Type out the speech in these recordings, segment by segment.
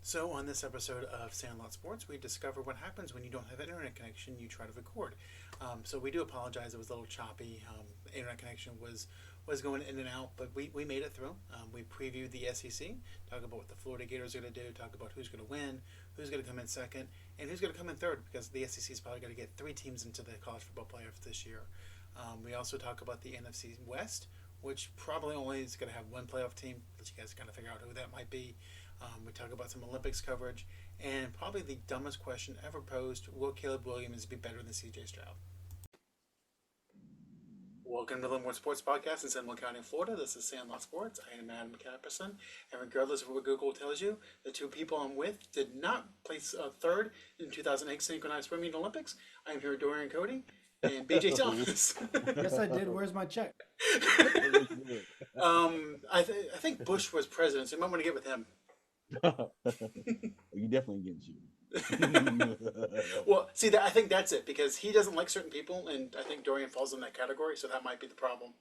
So, on this episode of Sandlot Sports, we discover what happens when you don't have an internet connection. You try to record. So we do apologize; it was a little choppy. Internet connection was going in and out, but we made it through. We previewed the SEC, talk about what the Florida Gators are going to do, talk about who's going to win, who's going to come in second, and who's going to come in third, because the SEC is probably going to get 3 teams into the college football playoff this year. We also talk about the NFC West, which probably only is going to have one playoff team. Let you guys kind of figure out who that might be. We talk about some Olympics coverage, and probably the dumbest question ever posed: will Caleb Williams be better than C.J. Stroud? Welcome to the More Sports Podcast in Seminole County, Florida. This is Sandlot Sports. I am Adam Capperson, and regardless of what Google tells you, the 2 people I'm with did not place third in 2008 synchronized swimming Olympics. I am here with Dorian Cody and BJ Thomas. Yes, I did. Where's my check? I think Bush was president, so you might want to get with him. You definitely getting you. Well, see, I think that's it, because he doesn't like certain people, and I think Dorian falls in that category, so that might be the problem.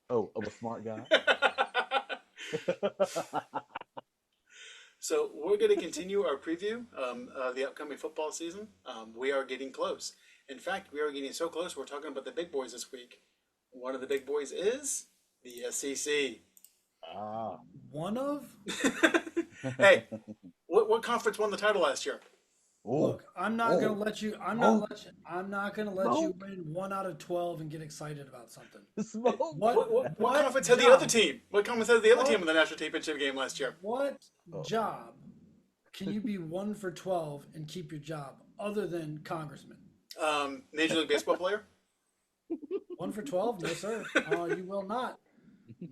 Oh, of a smart guy. So we're going to continue our preview of the upcoming football season. We are getting close. In fact, we are getting so close, we're talking about the big boys this week. One of the big boys is the SEC. One of? Hey, what conference won the title last year? Look, I'm not gonna let you. I'm not gonna let you win 1 out of 12 and get excited about something. What conference had the other team? What conference had the other team in the national championship game last year? What job can you be 1 for 12 and keep your job other than congressman? Major League Baseball player? 1 for 12? No, sir. You will not.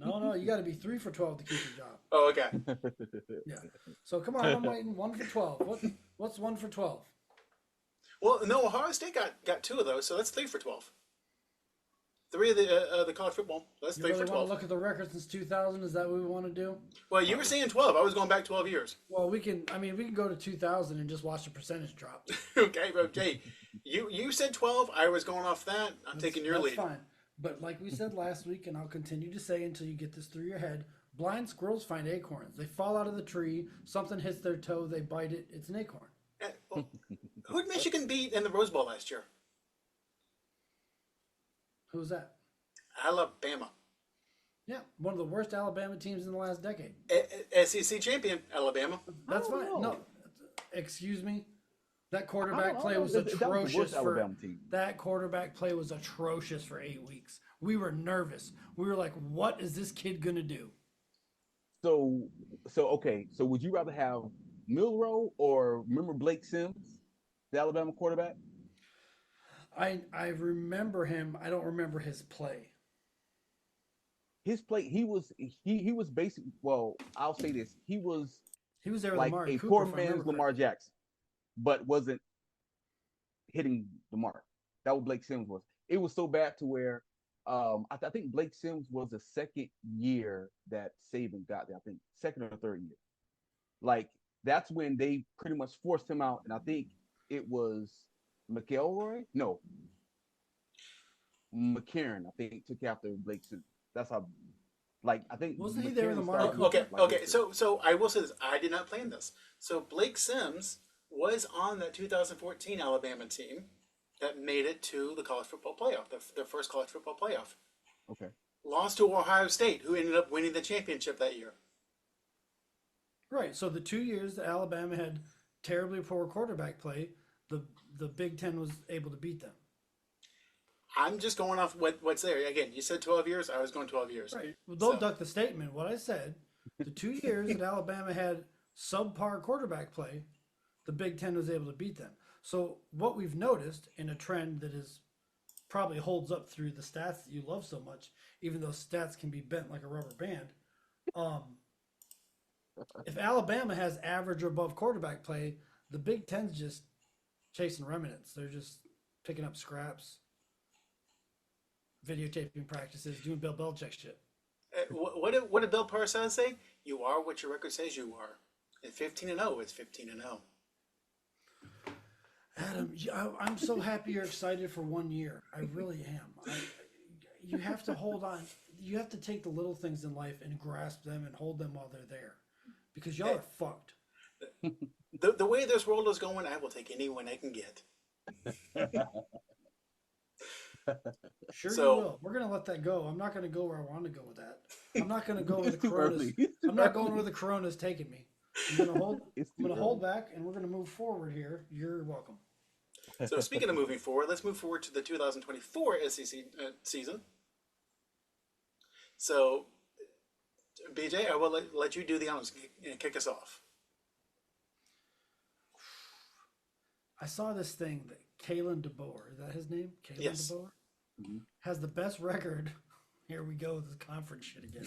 No, you got to be 3 for 12 to keep your job. Oh, okay. Yeah. So come on, I'm waiting. 1 for 12. What's 1 for 12? Well, no, Ohio State got 2 of those, so that's 3 for 12. 3 of the college football. That's 3 for 12. You want to look at the record since 2000? Is that what we want to do? Well, you were saying 12. I was going back 12 years. Well, we can go to 2000 and just watch the percentage drop. Okay. You said 12. I was going off that. I'm taking your lead. That's fine. But like we said last week, and I'll continue to say until you get this through your head, blind squirrels find acorns. They fall out of the tree, something hits their toe, they bite it, it's an acorn. Who did Michigan beat in the Rose Bowl last year? Who's that? Alabama. Yeah, one of the worst Alabama teams in the last decade. SEC champion, Alabama. That's fine. No, excuse me. That quarterback play was atrocious. That quarterback play was atrocious for 8 weeks. We were nervous. We were like, "What is this kid gonna do?" So okay. So would you rather have Milroe or remember Blake Sims, the Alabama quarterback? I remember him. I don't remember his play. His play. He was basically. Well, I'll say this. He was there with like Lamar a Cooper, poor man's Lamar Jackson, but wasn't hitting the mark. That was Blake Sims was. It was so bad to where I think Blake Sims was the second year that Saban got there. I think second or third year. Like that's when they pretty much forced him out, and I think it was McElroy. No, McCarron. I think took after Blake Sims. That's how. Like I think wasn't he there with Lamar? Okay. So I will say this: I did not plan this. So Blake Sims was on that 2014 Alabama team that made it to the college football playoff, their first college football playoff. Okay. Lost to Ohio State, who ended up winning the championship that year. Right. So the 2 years that Alabama had terribly poor quarterback play, the Big Ten was able to beat them. I'm just going off what's there. Again, you said 12 years. I was going 12 years. Right. Well, don't duck the statement. What I said, the 2 years that Alabama had subpar quarterback play, the Big Ten was able to beat them. So what we've noticed in a trend that is probably holds up through the stats that you love so much, even though stats can be bent like a rubber band. If Alabama has average or above quarterback play, the Big Ten's just chasing remnants. They're just picking up scraps, videotaping practices, doing Bill Belichick shit. What did Bill Parcells say? You are what your record says you are. And 15-0 is 15-0. Adam, I'm so happy you're excited for 1 year. I really am. You have to hold on. You have to take the little things in life and grasp them and hold them while they're there, because y'all are fucked. The way this world is going, I will take any win I can get. Sure you So will. We're gonna let that go. I'm not gonna go where I want to go with that. I'm not gonna go where the It's too corona's. early. It's too I'm not going early. where the corona's taking me. I'm gonna hold. It's I'm too gonna hold early. back, and we're gonna move forward here. You're welcome. so speaking of moving forward, let's move forward to the 2024 SEC season. So BJ, I will let you do the honors and kick us off. I saw this thing that Kalen DeBoer, is that his name? Kalen Yes. DeBoer Mhm. has the best record. Here we go with this conference shit again.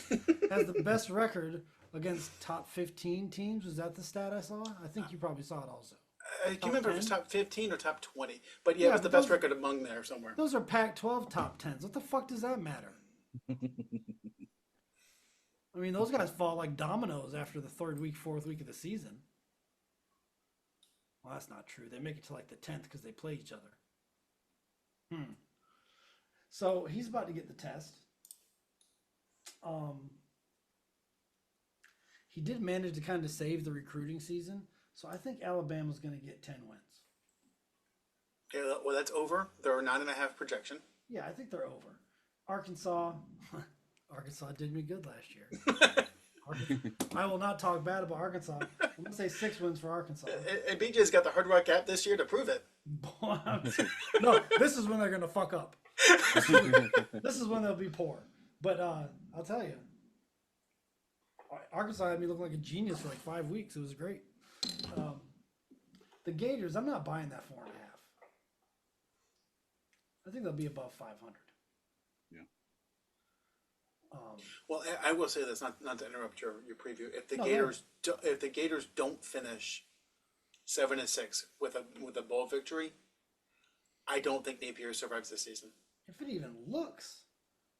Has the best record against top 15 teams. Was that the stat I saw? I think you probably saw it also. I can't remember if it was 10? top 15 or top 20, but yeah, Yeah, it was the but best those- record among there somewhere. Those are Pac-12 top 10s. What the fuck does that matter? I mean, those guys fall like dominoes after the third week, fourth week of the season. Well, that's not true. They make it to like the 10th because they play each other. So he's about to get the test. He did manage to kind of save the recruiting season. So I think Alabama's going to get 10 wins. Yeah, well, that's over. There are 9.5 projection. Yeah, I think they're over. Arkansas did me good last year. I will not talk bad about Arkansas. I'm going to say 6 wins for Arkansas. And BJ's got the Hard Rock app this year to prove it. No, this is when they're going to fuck up. This is when they'll be poor. But I'll tell you, Arkansas had me look like a genius for like 5 weeks. It was great. The Gators, I'm not buying that 4.5. I think they'll be above 500. Yeah. Well, I will say this, not to interrupt your preview. If the No, Gators don't finish 7-6 with a bowl victory, I don't think Napier survives this season. If it even looks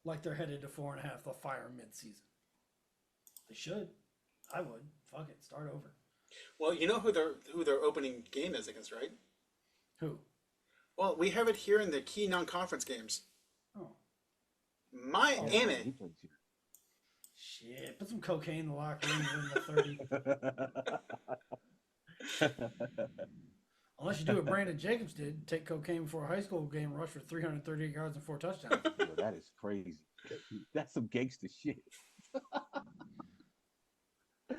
like they're headed to 4.5, they'll fire mid-season. They should. I would. Fuck it. Start over. Well, you know who their opening game is against, right? Who? Well, we have it here in the key non-conference games. Oh. Miami. He plays here. Shit. Put some cocaine in the locker room and win the 30. Unless you do what Brandon Jacobs did, take cocaine before a high school game, rush for 338 yards and 4 touchdowns. Yo, that is crazy. That's some gangster shit.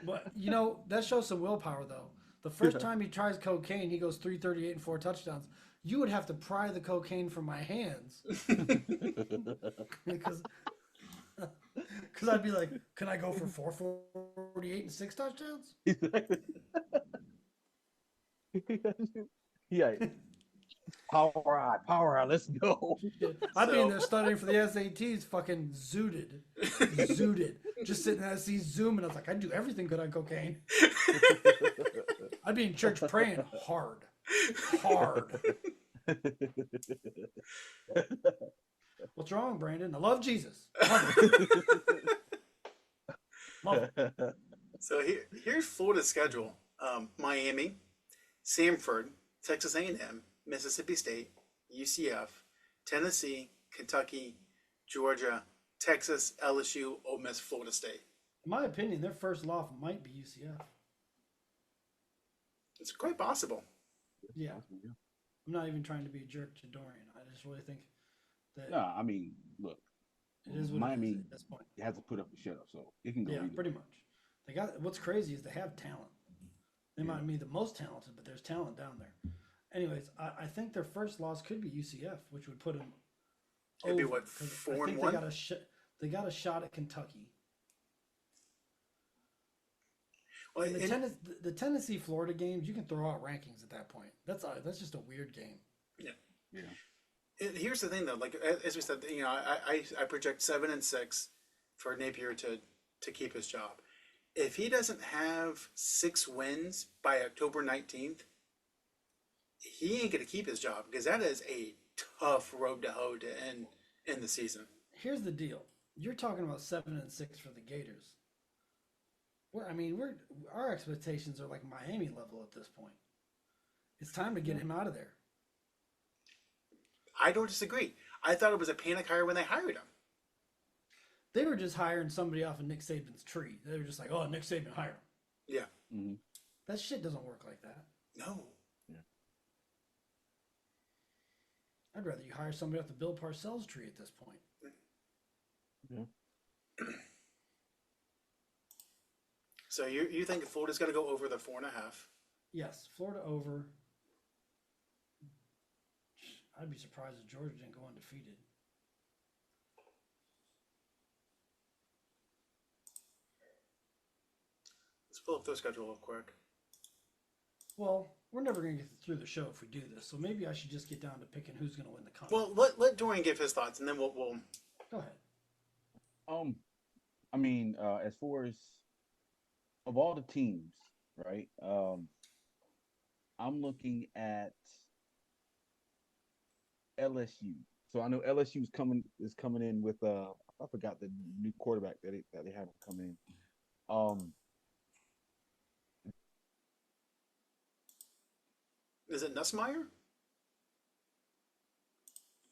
But, you know, that shows some willpower, though. The first time he tries cocaine, he goes 338 and 4 touchdowns. You would have to pry the cocaine from my hands. Because I'd be like, can I go for 448 and 6 touchdowns? Yeah. Power eye, let's go. I'd be in there studying for the SATs, fucking zooted. Just sitting there, see zooming. I was like, I'd do everything good on cocaine. I'd be in church praying hard. What's wrong, Brandon? I love Jesus. Love it. So here's Florida's schedule: Miami, Samford, Texas A&M, Mississippi State, UCF, Tennessee, Kentucky, Georgia, Texas, LSU, Ole Miss, Florida State. In my opinion, their first loss might be UCF. It's quite possible. Yeah. I'm not even trying to be a jerk to Dorian. I just really think that No, I mean, look, it is what Miami it is at this point. has to put up a shut up, so it can go. Yeah, either pretty way. much. They got what's crazy is they have talent. They might be the most talented, but there's talent down there. Anyways, I think their first loss could be UCF, which would put them. It'd be over, what, 'cause 4-1? They got a shot at Kentucky. Well, And the Tennessee Florida games, you can throw out rankings at that point. That's just a weird game. Yeah. Here's the thing, though. Like as we said, you know, I project 7-6 for Napier to keep his job. If he doesn't have 6 wins by October 19th, he ain't gonna keep his job because that is a tough road to hoe to end the season. Here's the deal: you're talking about 7-6 for the Gators. Our expectations are like Miami level at this point. It's time to get him out of there. I don't disagree. I thought it was a panic hire when they hired him. They were just hiring somebody off of Nick Saban's tree. They were just like, "Oh, Nick Saban hired him." Yeah. Mm-hmm. That shit doesn't work like that. No. I'd rather you hire somebody off the Bill Parcells tree at this point. Yeah. So you think Florida's got to go over the 4.5? Yes, Florida over. I'd be surprised if Georgia didn't go undefeated. Let's pull up their schedule real quick. Well, we're never going to get through the show if we do this, so maybe I should just get down to picking who's going to win the conference. Well, let Dorian give his thoughts, and then we'll Go ahead. I mean, as far as of all the teams, right? I'm looking at LSU. So I know LSU is coming in with I forgot the new quarterback that they have coming in. Is it Nussmeier?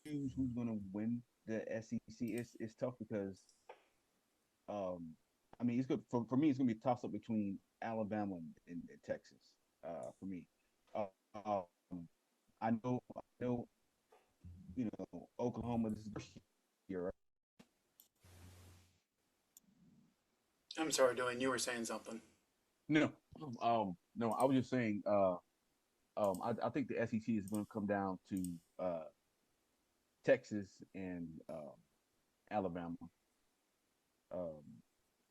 Choose who's going to win the SEC. It's tough because I mean, it's good for me. It's going to be a toss up between Alabama and Texas. For me, I know, you know, Oklahoma this is this year. Right? I'm sorry, Dorian. You were saying something. No, no. I was just saying. I think the SEC is going to come down to Texas and Alabama.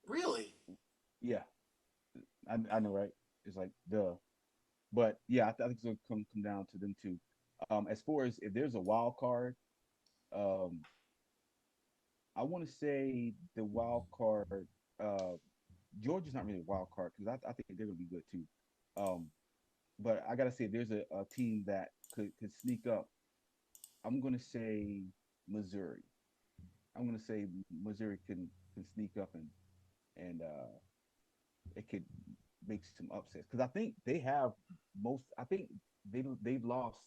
Really? Yeah, I know, right? It's like duh, but yeah, I think it's going to come down to them too. As far as if there's a wild card, um, I want to say the wild card. Georgia's not really a wild card because I think they're going to be good too. But I gotta say, if there's a team that could sneak up, I'm gonna say Missouri. I'm gonna say Missouri can sneak up and it could make some upsets because I think they have most. I think they've lost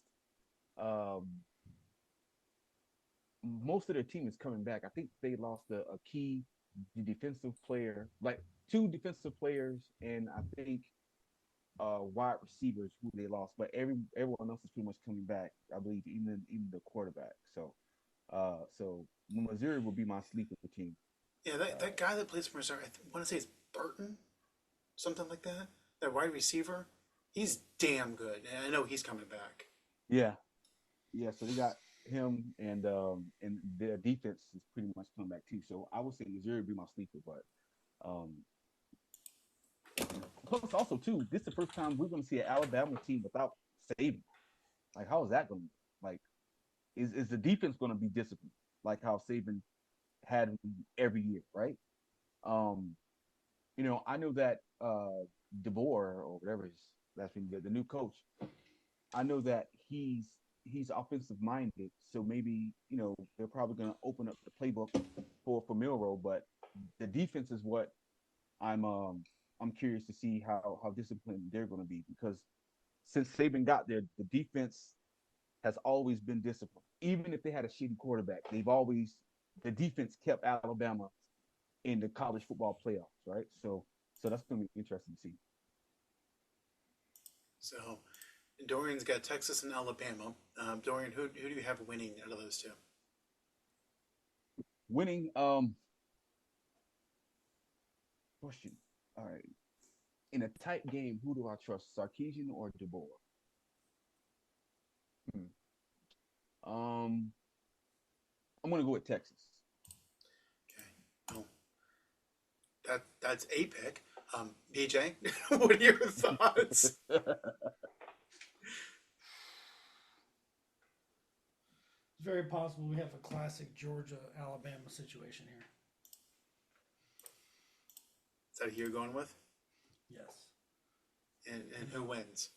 most of their team is coming back. I think they lost a key defensive player, like two defensive players, and I think wide receivers who they lost, but everyone else is pretty much coming back. I believe even the quarterback. So Missouri will be my sleeper team. Yeah, that guy that plays for Missouri, I want to say it's Burton, something like that. That wide receiver, he's damn good, and I know he's coming back. Yeah. So they got him, and their defense is pretty much coming back too. So I would say Missouri would be my sleeper, but plus also too, this is the first time we're going to see an Alabama team without Saban. Like, how is that going to like? Is the defense going to be disciplined like how Saban had every year, right? You know, I know that DeBoer or whatever his last name, the new coach. I know that he's offensive minded, so maybe you know they're probably going to open up the playbook for Milroe, but the defense is what I'm curious to see how disciplined they're going to be because since Saban got there, the defense has always been disciplined. Even if they had a shitty quarterback, the defense kept Alabama in the college football playoffs, right? So that's going to be interesting to see. So Dorian's got Texas and Alabama. Dorian, who do you have winning out of those two? Winning, question. All right. In a tight game, who do I trust, Sarkisian or DeBoer? I'm going to go with Texas. Okay. Oh, that's a pick. BJ, what are your thoughts? It's very possible we have a classic Georgia-Alabama situation here. Is that who you're going with? Yes. And who wins?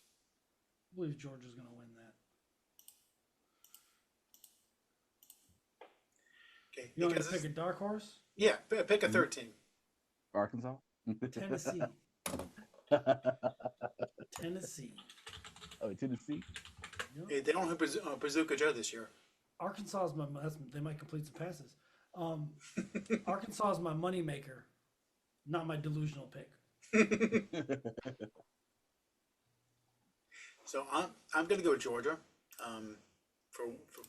I believe Georgia's going to win that. Okay. You want me to pick a dark horse? Yeah, pick a third team. Arkansas? Tennessee. Tennessee. Oh, Tennessee? Yep. Hey, they don't have Bazooka Joe this year. Arkansas is they might complete some passes. Arkansas is my money maker, not my delusional pick. So I'm going to go with Georgia, for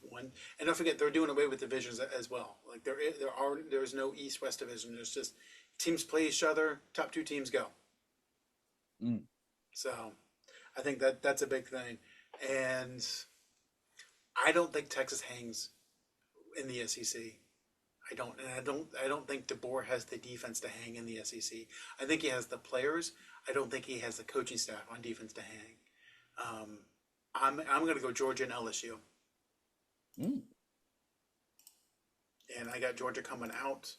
one. And don't forget they're doing away with divisions as well. Like there's no East West division. There's just teams play each other. Top two teams go. Mm. So I think that's a big thing. And I don't think Texas hangs in the SEC. I don't think DeBoer has the defense to hang in the SEC. I think he has the players. I don't think he has the coaching staff on defense to hang. I'm going to go Georgia and LSU. Mm. And I got Georgia coming out.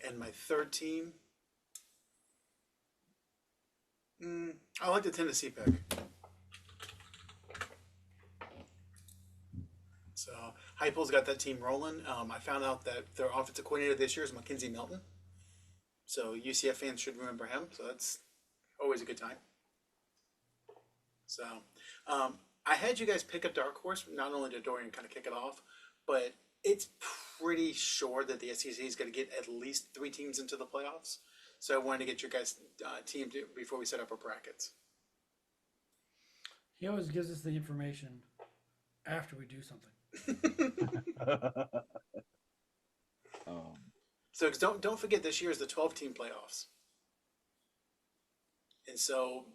And my third team, I like the Tennessee pick. So Heupel's got that team rolling. I found out that their offensive coordinator this year is Mackenzie Milton. So UCF fans should remember him. So that's always a good time. So I had you guys pick a dark horse. Not only did Dorian kind of kick it off, but it's pretty sure that the SEC is going to get at least 3 teams into the playoffs. So I wanted to get your guys' team before we set up our brackets. He always gives us the information after we do something. So don't forget this year is the 12-team playoffs. And so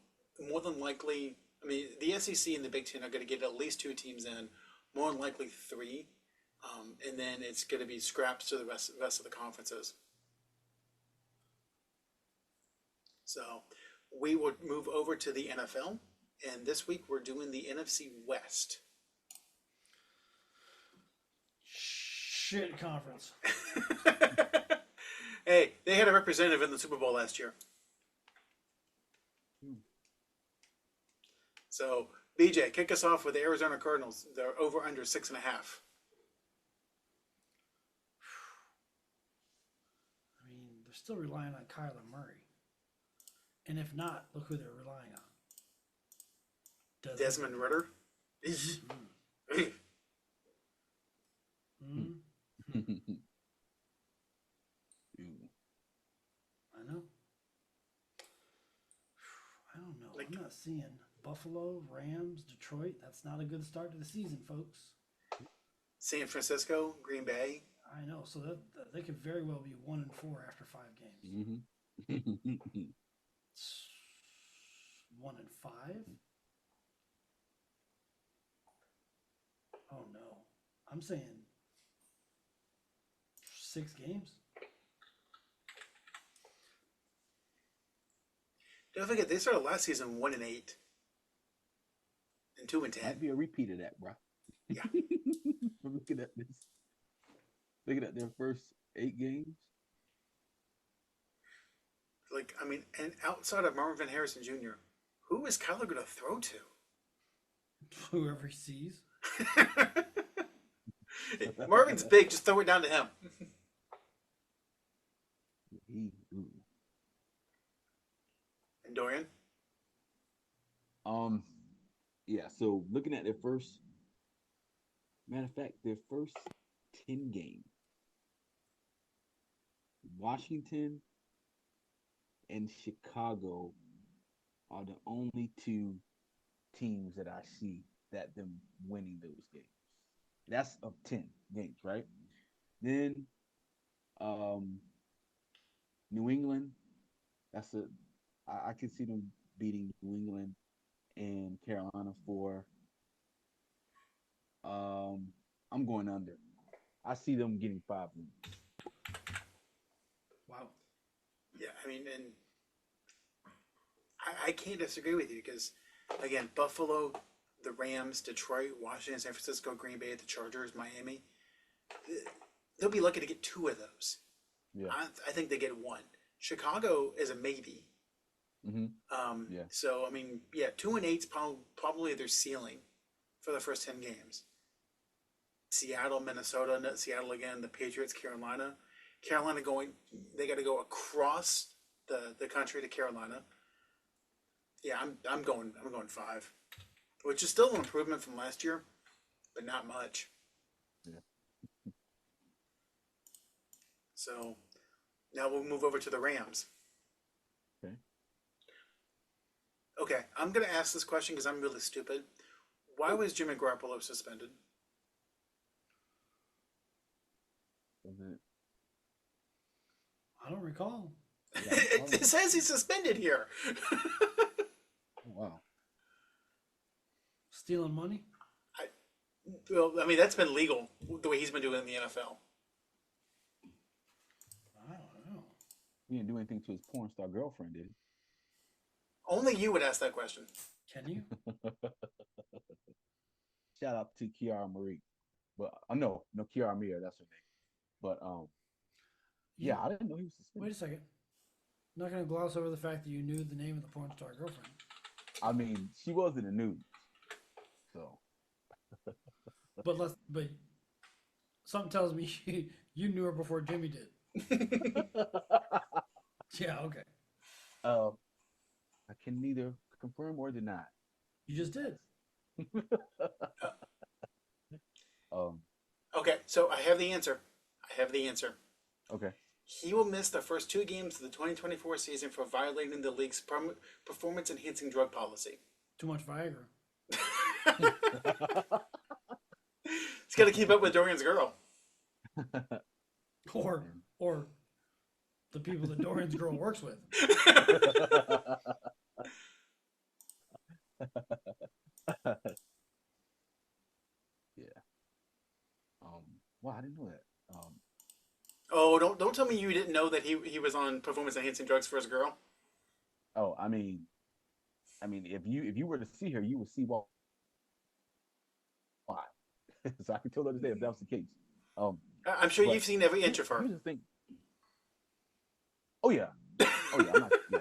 more than likely, I mean, the SEC and the Big Ten are going to get at least 2 teams in, more than likely 3. And then it's going to be scrapped to the rest of the conferences. So we will move over to the NFL. And this week we're doing the NFC West. Shit conference. Hey, they had a representative in the Super Bowl last year. So, BJ, kick us off with the Arizona Cardinals. They're over under 6.5. I mean, they're still relying on Kyler Murray. And if not, look who they're relying on. Desmond Ritter. I know. I don't know. I'm not seeing Buffalo, Rams, Detroit. That's not a good start to the season, folks. San Francisco, Green Bay. I know. So that they could very well be 1-4 after 5 games. 1-5. Oh no. I'm saying 6 games. Don't forget, they started last season 1-8 and 2-10. Might be a repeat of that, bro. Yeah. I'm looking at this. Looking at their first 8 games. Like, I mean, and outside of Marvin Harrison Jr., who is Kyler going to throw to? Whoever he sees. Marvin's big. Just throw it down to him. And Dorian? Yeah, so looking at their first, matter of fact, their first 10 games, Washington and Chicago are the only 2 teams that I see that them winning those games. That's of 10 games, right? Then New England, I can see them beating New England and Carolina for I'm going under. I see them getting 5 wins. Wow. Yeah, I mean, and I can't disagree with you because, again, Buffalo, the Rams, Detroit, Washington, San Francisco, Green Bay, the Chargers, Miami, they'll be lucky to get 2 of those. Yeah. I think they get 1. Chicago is a maybe. Yeah. So, I mean, yeah, 2-8 is probably their ceiling for the first 10 games. Seattle, Minnesota, Seattle again, the Patriots, Carolina. Carolina they got to go across the country to Carolina. Yeah, I'm going 5, which is still an improvement from last year, but not much. Yeah. So now we'll move over to the Rams. Okay. Okay, I'm gonna ask this question because I'm really stupid. Why was Jimmy Garoppolo suspended? Was it? I don't recall. Yeah, I don't It know. says he's suspended here. Oh, wow. Stealing money? I, well, I mean that's been legal the way he's been doing it in the NFL. I don't know. He didn't do anything to his porn star girlfriend, did Only you would ask that question. Can you? he? Shout out to Kiara Marie. But no, Kiara Mia, that's her name. But You yeah, I didn't know he was wait a suspended. second. I'm not gonna gloss over the fact that you knew the name of the porn star girlfriend. I mean, she was in the news, so But something tells me you knew her before Jimmy did. Yeah, okay. um, I can neither confirm or deny. You just did. Um, Okay, so I have the answer. I have the answer. okay. He will miss the first 2 games of the 2024 season for violating the league's performance-enhancing drug policy. Too much Viagra. He's got to keep up with Dorian's girl. Or the people that Dorian's girl works with. Yeah. Wow, I didn't know that. Oh, don't tell me you didn't know that he was on performance-enhancing drugs for his girl. Oh, I mean, if you were to see her, you would see why. So I can totally understand if that was the case. Um, I'm sure but you've seen every inch of her. here's the thing. Oh yeah, oh yeah. I'm not. Yeah.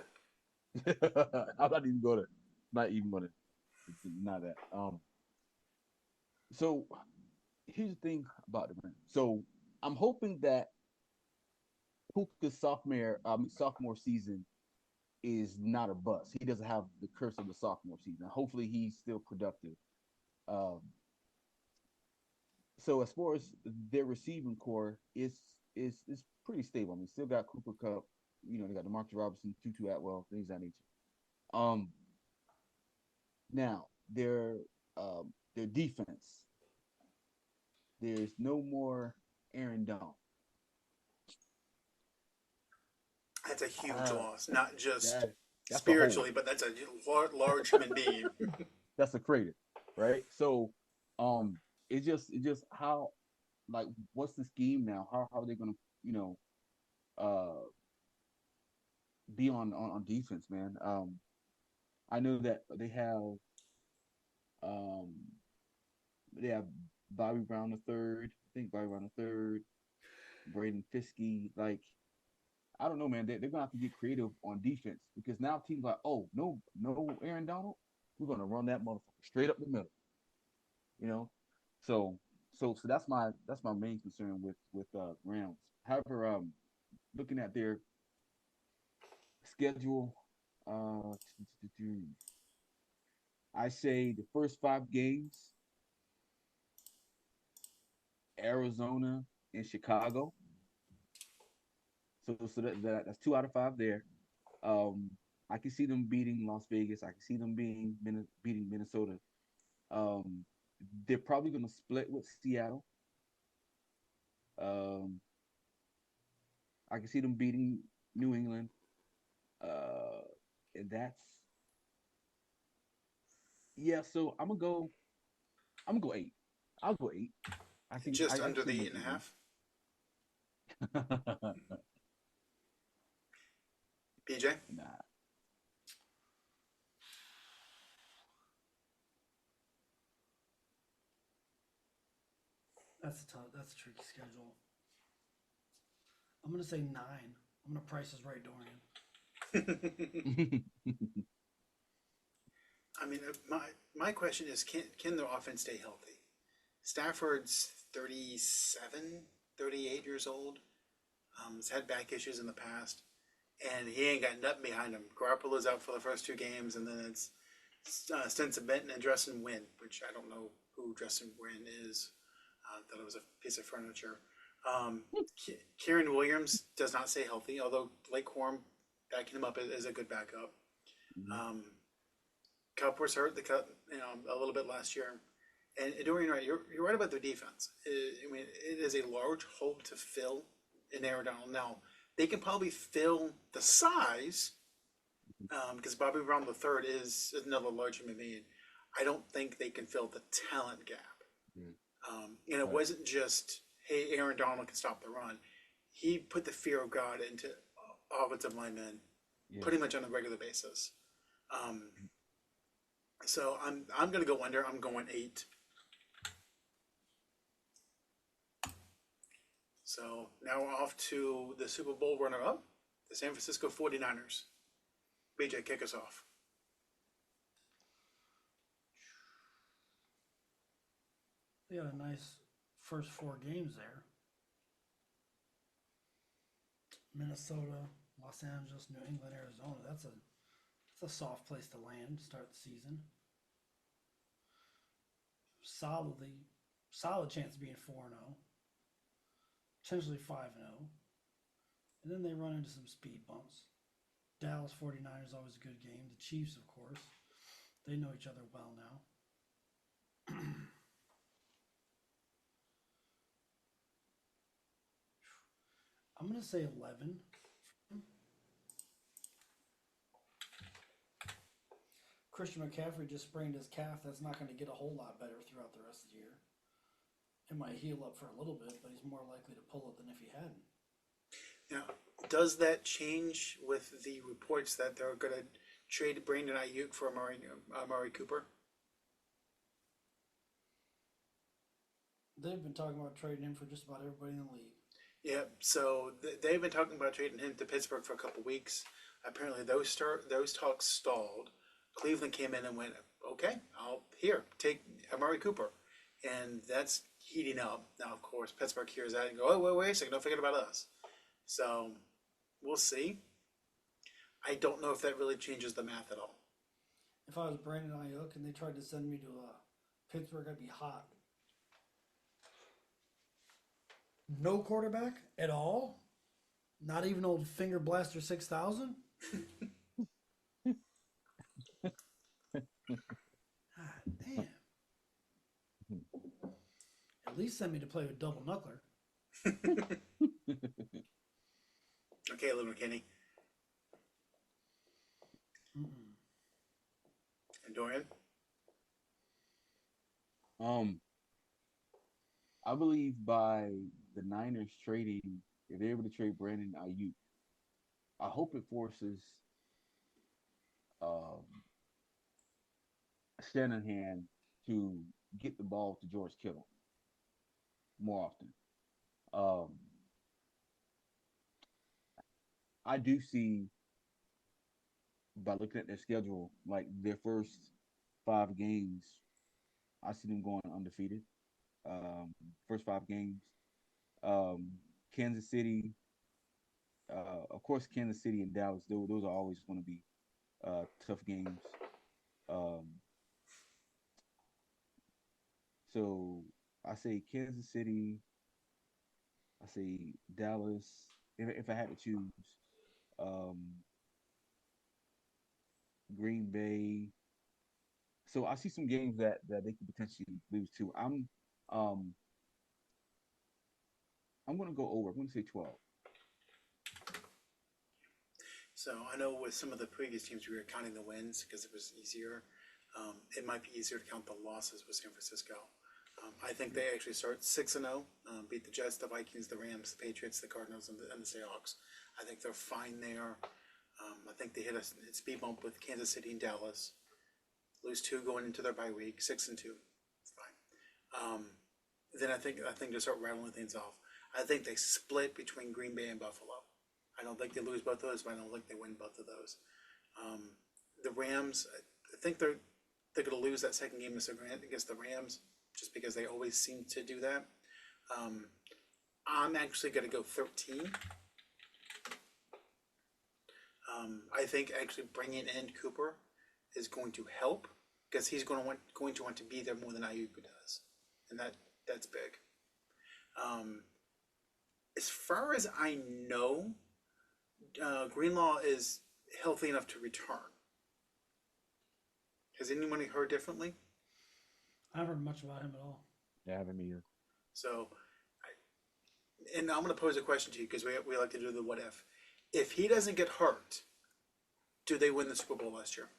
I'm not even gonna. Not even gonna deny that. So here's the thing about the Rams. So I'm hoping that Puka's sophomore season is not a bust. He doesn't have the curse of the sophomore season. Hopefully, he's still productive. Um, so as far as their receiving core, is pretty stable. I mean, still got Cooper Cup. They got DeMarcus Robinson, Tutu Atwell, things of that nature. Um, Now their defense. There's no more Aaron Donald. That's a huge Uh, loss, not just that's a hole. spiritually, but that's a large human being. That's a crater, right? So, it's just how, like, what's the scheme now? How are they gonna you know uh be on defense, man? I know that um they have Bobby Brown the third. I think Bobby Brown the third, Braden Fiskey. Like, I don't know, man. They're gonna have to get creative on defense because now teams like, oh, no, Aaron Donald, we're gonna run that motherfucker straight up the middle. You know, so so that's my main concern with Rams. However, looking at their schedule, uh, I say the first 5 games, Arizona and Chicago. So that's 2 out of 5 there. Um, I can see them beating Las Vegas. I can see them beating Minnesota. Um, they're probably going to split with Seattle. Um, I can see them beating New England. Uh, and that's yeah. So I'm gonna go. I'm gonna go 8. I'll go 8. I think Just I under can see the them eight and a making half. 8. BJ. Nah. That's a tricky schedule. I'm gonna say 9. I'm gonna price is right, Dorian. I mean, my question is, can their offense stay healthy? Stafford's 37, 38 years old. He's had back issues in the past, and he ain't got nothing behind him. Garoppolo's out for the first 2 games, and then it's Stetson Benton and Justin Wynn, which I don't know who Justin Wynn is. Thought it was a piece of furniture. Um, Kieran Williams does not stay healthy, although Blake Corum backing him up is a good backup. Mhm. Um, Cowboys hurt the cut, a little bit last year. And Dorian, right, you're right about their defense. I mean, it is a large hole to fill in Aaron Donald. Now, they can probably fill the size because Bobby Brown III is another large human being. I don't think they can fill the talent gap. Mm. And it Right. wasn't just, hey, Aaron Donald can stop the run. He put the fear of God into offensive linemen Yeah. pretty much on a regular basis. So I'm going to go under. I'm going 8. So now we're off to the Super Bowl runner-up, the San Francisco 49ers. BJ, kick us off. They got a nice first 4 games there. Minnesota, Los Angeles, New England, Arizona. That's a soft place to land to start the season. Solid chance of being 4-0. Potentially 5-0. And then they run into some speed bumps. Dallas 49ers always a good game. The Chiefs, of course. They know each other well now. I'm going to say 11. Christian McCaffrey just sprained his calf. That's not going to get a whole lot better throughout the rest of the year. It might heal up for a little bit, but he's more likely to pull it than if he hadn't. Now, does that change with the reports that they're going to trade Brandon Ayuk for Amari Cooper? They've been talking about trading him for just about everybody in the league. Yeah, so they've been talking about trading him to Pittsburgh for a couple weeks. Apparently, those talks stalled. Cleveland came in and went, okay, I'll take Amari Cooper, and that's heating up now. Of course, Pittsburgh hears that and go, oh, wait a second, don't forget about us. So we'll see. I don't know if that really changes the math at all. If I was Brandon Ayuk and they tried to send me to Pittsburgh, I'd be hot. No quarterback at all? Not even old Finger Blaster 6000? God damn. At least send me to play with Double Knuckler. Okay, Lou McKinney. Mm-mm. And Dorian? I believe by the Niners trading, if they're able to trade Brandon Ayuk, I hope it forces um, Shanahan to get the ball to George Kittle more often. Um, I do see by looking at their schedule, like their first 5 games, I see them going undefeated. First 5 games. Um, Kansas City, of course, Kansas City and Dallas, those are always going to be tough games. Um, so I say Kansas City, I say Dallas. If I had to choose, um, Green Bay. So I see some games that they could potentially lose to. Um I'm gonna go over. I'm gonna say 12. So I know with some of the previous teams we were counting the wins because it was easier. It might be easier to count the losses with San Francisco. I think they actually start 6-0, beat the Jets, the Vikings, the Rams, the Patriots, the Cardinals, and the Seahawks. I think they're fine there. I think they hit a speed bump with Kansas City and Dallas. Lose 2 going into their bye week, 6-2. It's fine. Then I think they start rattling things off. I think they split between Green Bay and Buffalo. I don't think they lose both of those, but I don't think they win both of those. The Rams, I think they're going to lose that second game against the Rams, just because they always seem to do that. I'm actually going to go 13. I think actually bringing in Cooper is going to help because he's going to want to be there more than Ayuk does, and that's big. As far as I know, Greenlaw is healthy enough to return. Has anyone heard differently? I haven't heard much about him at all. Yeah, I haven't either. So, and I'm going to pose a question to you because we like to do the what if. If he doesn't get hurt, do they win the Super Bowl last year?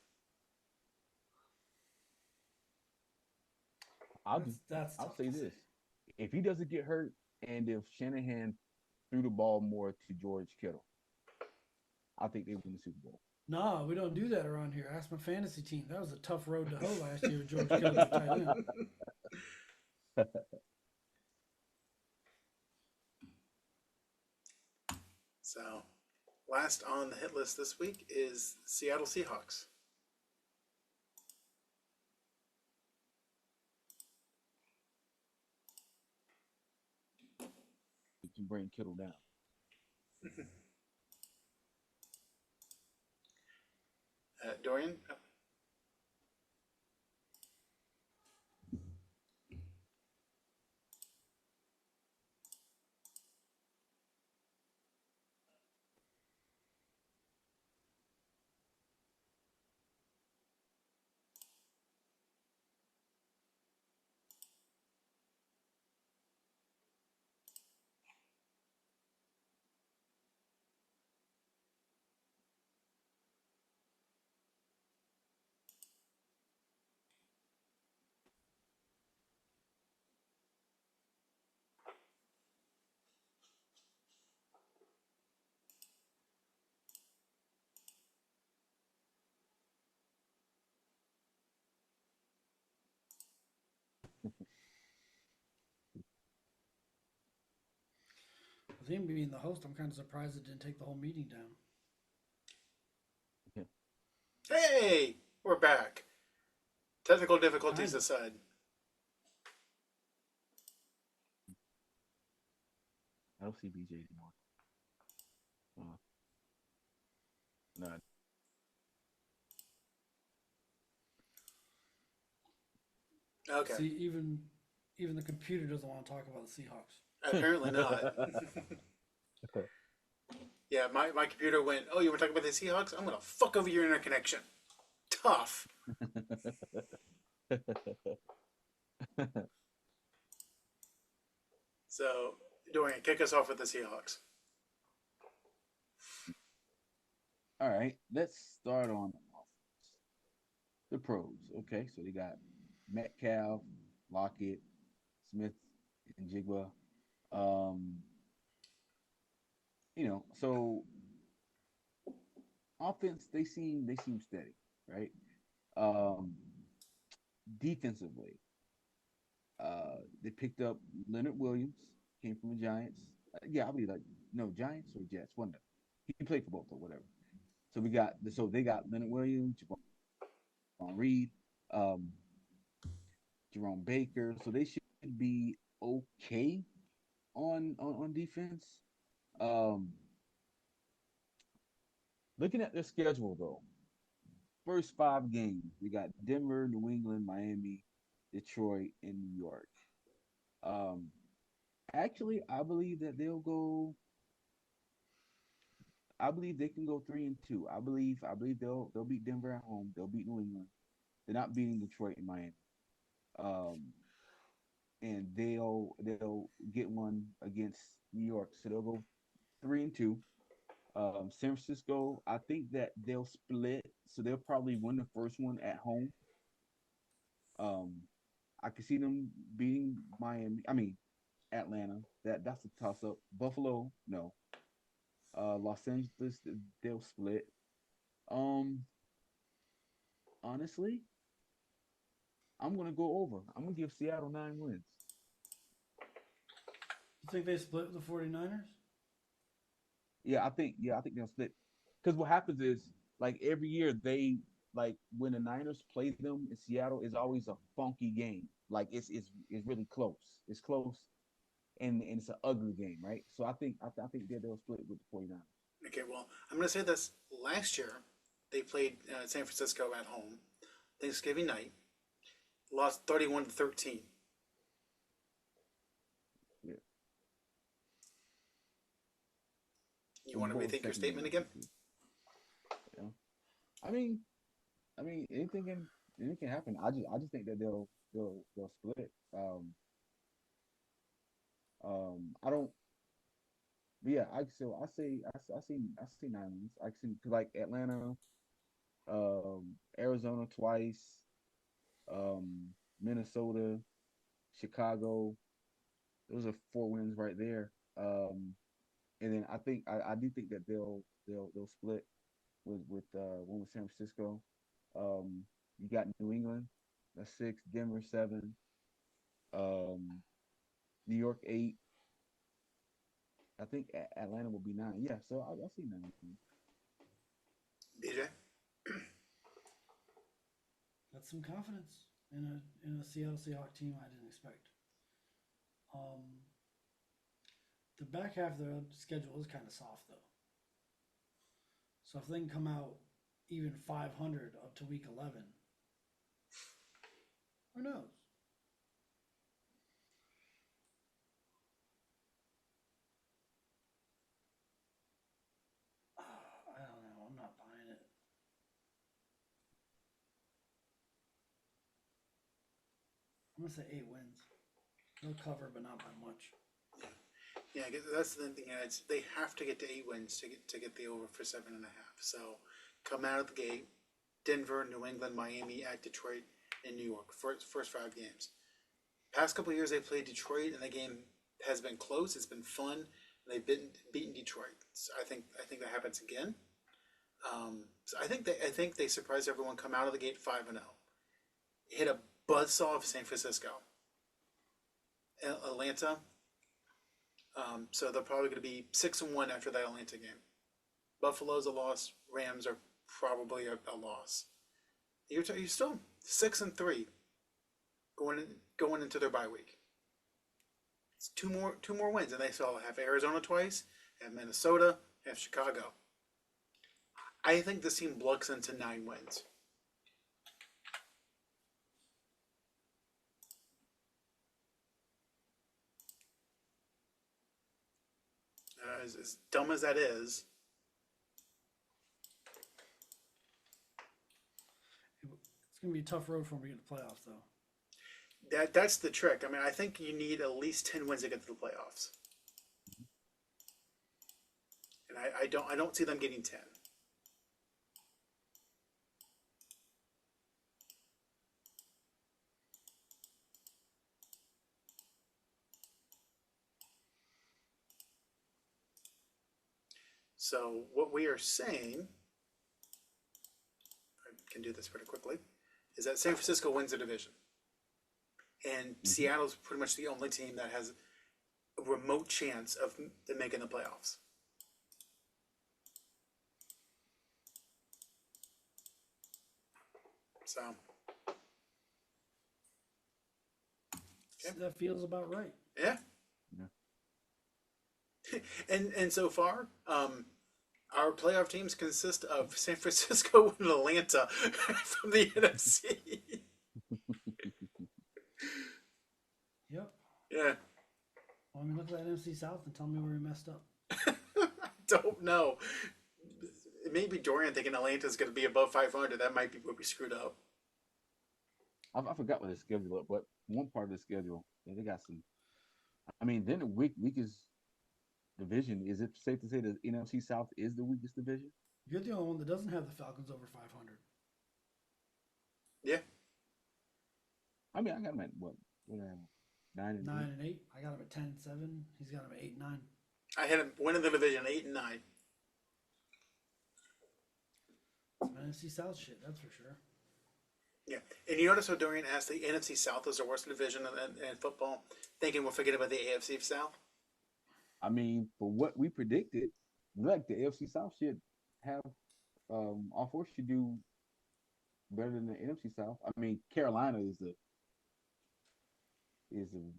That's I'll tough say to this: if he doesn't get hurt, and if Shanahan threw the ball more to George Kittle, I think they win the Super Bowl. No, we don't do that around here. Ask my fantasy team. That was a tough road to hoe last year with George Kittle at tight end. So, last on the hit list this week is Seattle Seahawks. To bring Kittle down. Dorian? With him being the host, I'm kind of surprised it didn't take the whole meeting down. Yeah. Hey! We're back. Technical difficulties Kinda. aside. I don't see BJ anymore. No. Okay. See, even the computer doesn't want to talk about the Seahawks. Apparently not. Yeah, my computer went, oh, you were talking about the Seahawks? I'm going to fuck over your internet connection. Tough. So, Dorian, kick us off with the Seahawks. All right, let's start on the pros. Okay, so they got Metcalf, Lockett, Smith, and Jigba. Um, so offense they seem steady, right? Um, Defensively, they picked up Leonard Williams, came from the Giants. Yeah, I believe like no Giants or Jets, one of them. He played for both or whatever. So they got Leonard Williams, Javon Reed, um, Jerome Baker. So they should be okay on defense. Um, Looking at their schedule though, first 5 games we got Denver, New England, Miami, Detroit, and New York. Um, Actually, I believe that they'll go. I believe they can go 3-2. I believe they'll beat Denver at home. They'll beat New England. They're not beating Detroit and Miami. Um, and they'll get one against New York. So they'll go 3-2. San Francisco, I think that they'll split, so they'll probably win the first one at home. Um, I can see them beating Miami. I mean Atlanta. That's a toss up. Buffalo, no. Los Angeles, they'll split. Um, Honestly, I'm gonna go over. I'm gonna give Seattle 9 wins. You think they split with the 49ers? Yeah, I think they'll split. Because what happens is like every year they like when the Niners play them in Seattle is always a funky game. Like it's really close. It's close and it's an ugly game, right? So I think they'll split with the 49ers. Okay, well, I'm going to say this. Last year, they played San Francisco at home, Thanksgiving night, lost 31-13. Yeah. You want to What was the rethink your second game? statement again? Yeah. I mean, anything it can happen. I just think that they'll split. I don't. But yeah, I see 9 wins. I see 'cause like Atlanta, Arizona twice, Minnesota, Chicago. Those are 4 wins right there. And then I do think that they'll split with one with San Francisco. You got New England, that's 6, Denver 7, um, New York 8. I think Atlanta will be 9. Yeah, so I see 9. BJ. That's some confidence in a Seattle Seahawks team I didn't expect. Um, the back half of their schedule is kind of soft though. So if they can come out even 500 up to week 11, who knows? I don't know. I'm not buying it. I'm gonna say 8 wins. They'll cover, but not by much. Yeah, I guess that's the thing. They have to get to 8 wins to get the over for 7.5. So come out of the gate, Denver, New England, Miami, at Detroit, and New York. First 5 games. Past couple of years they played Detroit, and the game has been close. It's been fun. And they've beaten Detroit. So I think that happens again. So I think they surprised everyone. Come out of the gate 5-0. Hit a buzzsaw of San Francisco, Atlanta. So they're probably going to be 6-1 after that Atlanta game. Buffalo's a loss. Rams are probably a loss. You're still 6-3 going into their bye week. It's two more wins, and they still have Arizona twice, have Minnesota, have Chicago. I think this team looks into 9 wins. As dumb as that is, It's gonna be a tough road for them to get to the playoffs, though. that's the trick. I mean, I think you need at least 10 wins to get to the playoffs, and I don't see them getting 10. So what we are saying, I can do this pretty quickly, is that San Francisco wins the division, and Seattle's pretty much the only team that has a remote chance of making the playoffs. So, That feels about right. yeah. And so far, our playoff teams consist of San Francisco and Atlanta from the NFC. Yep. Yeah, Well, I mean, look at that NFC South and tell me where we messed up. I don't know. Maybe Dorian thinking Atlanta's going to be above 500. That might be where we screwed up. I forgot what the schedule is, but one part of the schedule, yeah, they got some. I mean, then the weakest division. Is it safe to say the NFC South is the weakest division? You're the only one that doesn't have the Falcons over 500. Yeah. I mean, I got them at what? What am I? 9 and 9 and 8. I got him at 10 and 7. He's got him at 8 and 9. I had him winning the division 8-9. Some NFC South shit, that's for sure. Yeah, and you notice how Dorian asked the NFC South is the worst division in football, thinking we'll forget about the AFC South. I mean, for what we predicted, like the AFC South should have all four should do better than the NFC South. I mean, Carolina is the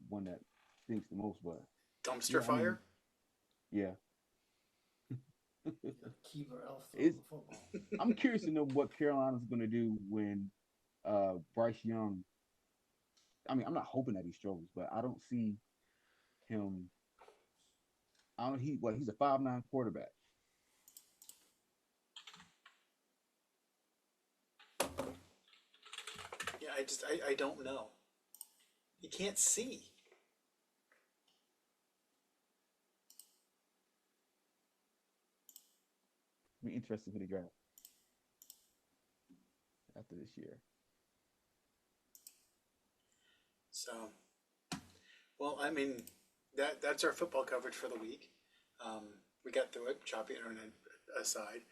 one that stinks the most, but Dumpster yeah, I mean, fire. yeah. The Keebler elf throwing It's- the football. I'm curious to know what Carolina's going to do when Bryce Young. I mean, I'm not hoping that he struggles, but I don't see him. I don't. He's a 5'9" quarterback. I don't know. You can't see. Be interesting who they draft after this year. So, well, I mean, that's our football coverage for the week. We got through it, choppy internet aside.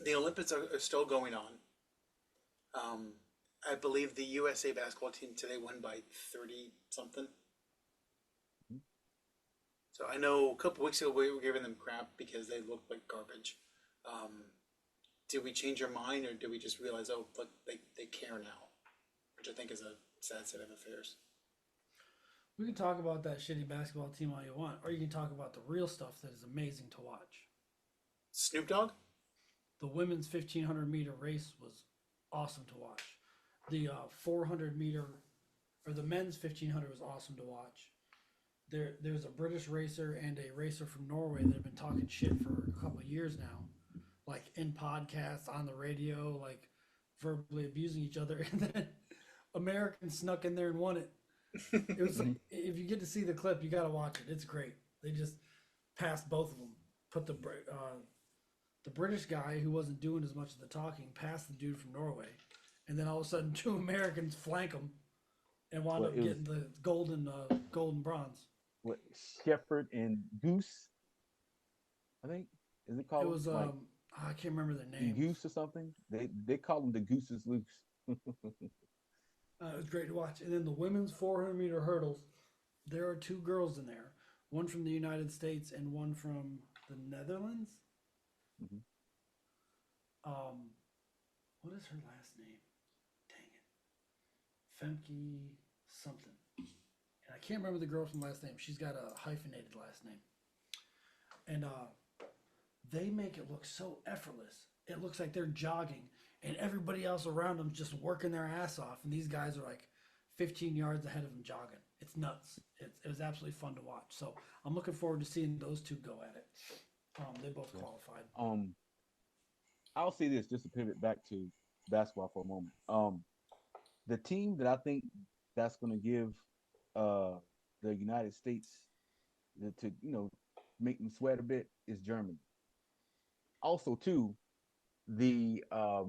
The Olympics are still going on. I believe the USA basketball team today won by 30 something. So I know a couple weeks ago we were giving them crap because they looked like garbage. Did we change our mind, or did we just realize, oh, look, they care now? Which I think is a sad state of affairs. We can talk about that shitty basketball team all you want, or you can talk about the real stuff that is amazing to watch. Snoop Dogg? The women's 1500-meter race was awesome to watch. The 400-meter, or the men's 1500 was awesome to watch. There's a British racer and a racer from Norway that have been talking shit for a couple of years now, like in podcasts, on the radio, like verbally abusing each other, and then Americans snuck in there and won it. It was like, if you get to see the clip, you got to watch it. It's great. They just passed both of them. Put the British guy who wasn't doing as much of the talking past the dude from Norway, and then all of a sudden 2 Americans flank him and wound up getting the golden bronze. What, Shepherd and Goose? I think, is it called? It was I can't remember their name. Goose or something. They call them the Gooses Loose. It was great to watch. And then the women's 400-meter hurdles, there are 2 girls in there, one from the United States and one from the Netherlands. Mm-hmm. What is her last name? Dang it, Femke something. And I can't remember the girl's last name. She's got a hyphenated last name. And they make it look so effortless. It looks like they're jogging, and everybody else around them just working their ass off, and these guys are like 15 yards ahead of them jogging. It's nuts. It was absolutely fun to watch. So I'm looking forward to seeing those 2 go at it. They both qualified. I'll say this just to pivot back to basketball for a moment. The team that I think that's going to give the United States to make them sweat a bit is Germany. Also, too, I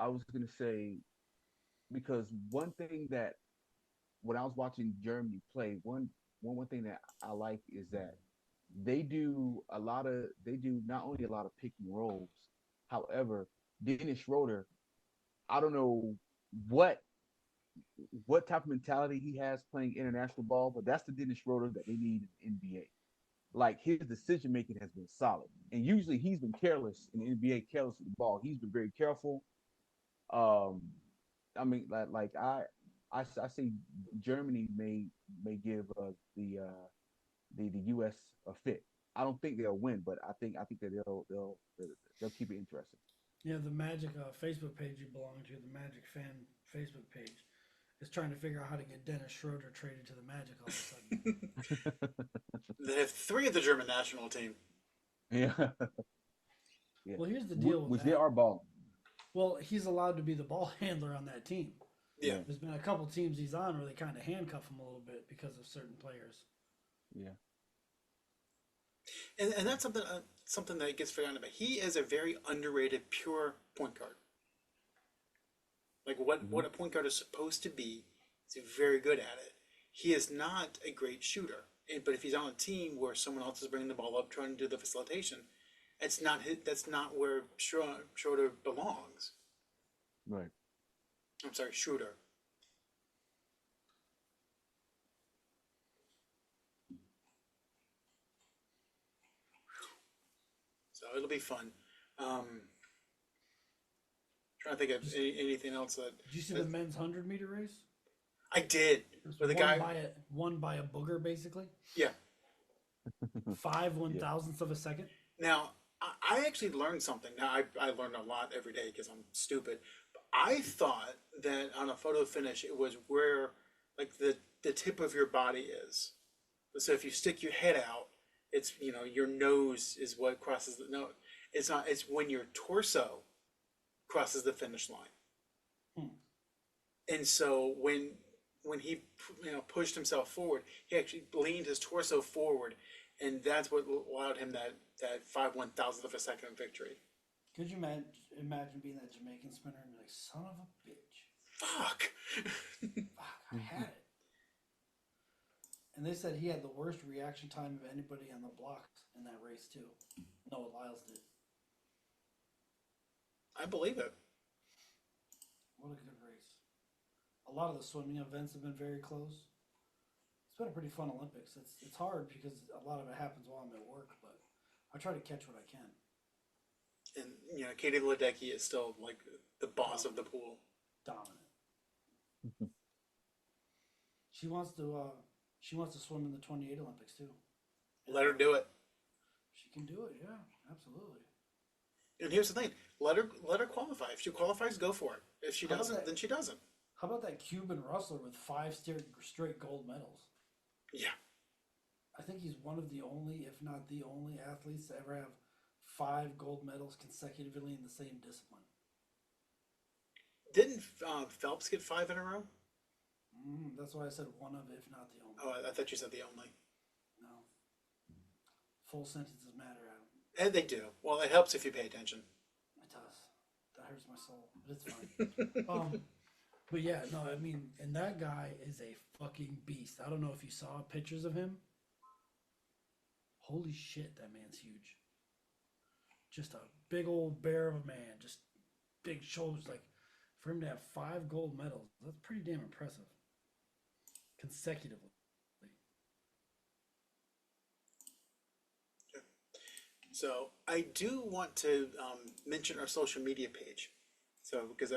was going to say, because one thing that when I was watching Germany play, one thing that I like is that they do not only a lot of pick and rolls. However, Dennis Schroeder, I don't know what type of mentality he has playing international ball, but that's the Dennis Schroeder that they need in the NBA. Like, his decision making has been solid, and usually he's been careless in the NBA, careless with the ball. He's been very careful. I mean, I say Germany may give the U.S. a fit. I don't think they'll win, but I think that they'll keep it interesting. Yeah, the Magic Facebook page you belong to, the Magic fan Facebook page, is trying to figure out how to get Dennis Schroeder traded to the Magic all of a sudden. They have 3 of the German national team. Yeah. Yeah. Well, here's the deal with which that. they are balling. Well, he's allowed to be the ball handler on that team. Yeah. There's been a couple teams he's on where they kind of handcuff him a little bit because of certain players. Yeah. And that's something that gets forgotten about. He is a very underrated pure point guard. Like what a point guard is supposed to be, he's very good at it. He is not a great shooter. But if he's on a team where someone else is bringing the ball up, trying to do the facilitation, that's not where Schroeder belongs. Right. I'm sorry, Schroeder. So it'll be fun. Trying to think of anything else that. Did you see the men's 100-meter race? I did. Where the guy won by a booger, basically. Yeah. 5 1,000ths of a second. Now, I actually learned something. Now, I learn a lot every day because I'm stupid. But I thought that on a photo finish, it was where, like, the tip of your body is. So if you stick your head out, it's, your nose is what crosses the nose. It's not. It's when your torso crosses the finish line. Hmm. And so when he pushed himself forward, he actually leaned his torso forward, and that's what allowed him that 5/1000th of a second victory. Could you imagine being that Jamaican spinner and be like, son of a bitch? Fuck. Fuck, I had it. And they said he had the worst reaction time of anybody on the blocks in that race too. Noah Lyles did. I believe it. What a good race. A lot of the swimming events have been very close. It's been a pretty fun Olympics. It's hard because a lot of it happens while I'm at work, but I try to catch what I can. And Katie Ledecky is still like the boss of the pool. Dominant. She wants to swim in the 28 Olympics too. Let her do it. She can do it, yeah, absolutely. And here's the thing: let her qualify. If she qualifies, go for it. If she doesn't, then she doesn't. How about that Cuban wrestler with 5 straight gold medals? Yeah. I think he's one of the only, if not the only, athletes to ever have 5 gold medals consecutively in the same discipline. Didn't Phelps get 5 in a row? That's why I said one of, if not the only. Oh, I thought you said the only. No. Full sentences matter, Adam. And they do. Well, it helps if you pay attention. It does. That hurts my soul, but it's fine. But yeah, no, I mean, and that guy is a fucking beast. I don't know if you saw pictures of him. Holy shit, that man's huge. Just a big old bear of a man. Just big shoulders. Like, for him to have 5 gold medals, that's pretty damn impressive. Consecutively. So I do want to mention our social media page. So because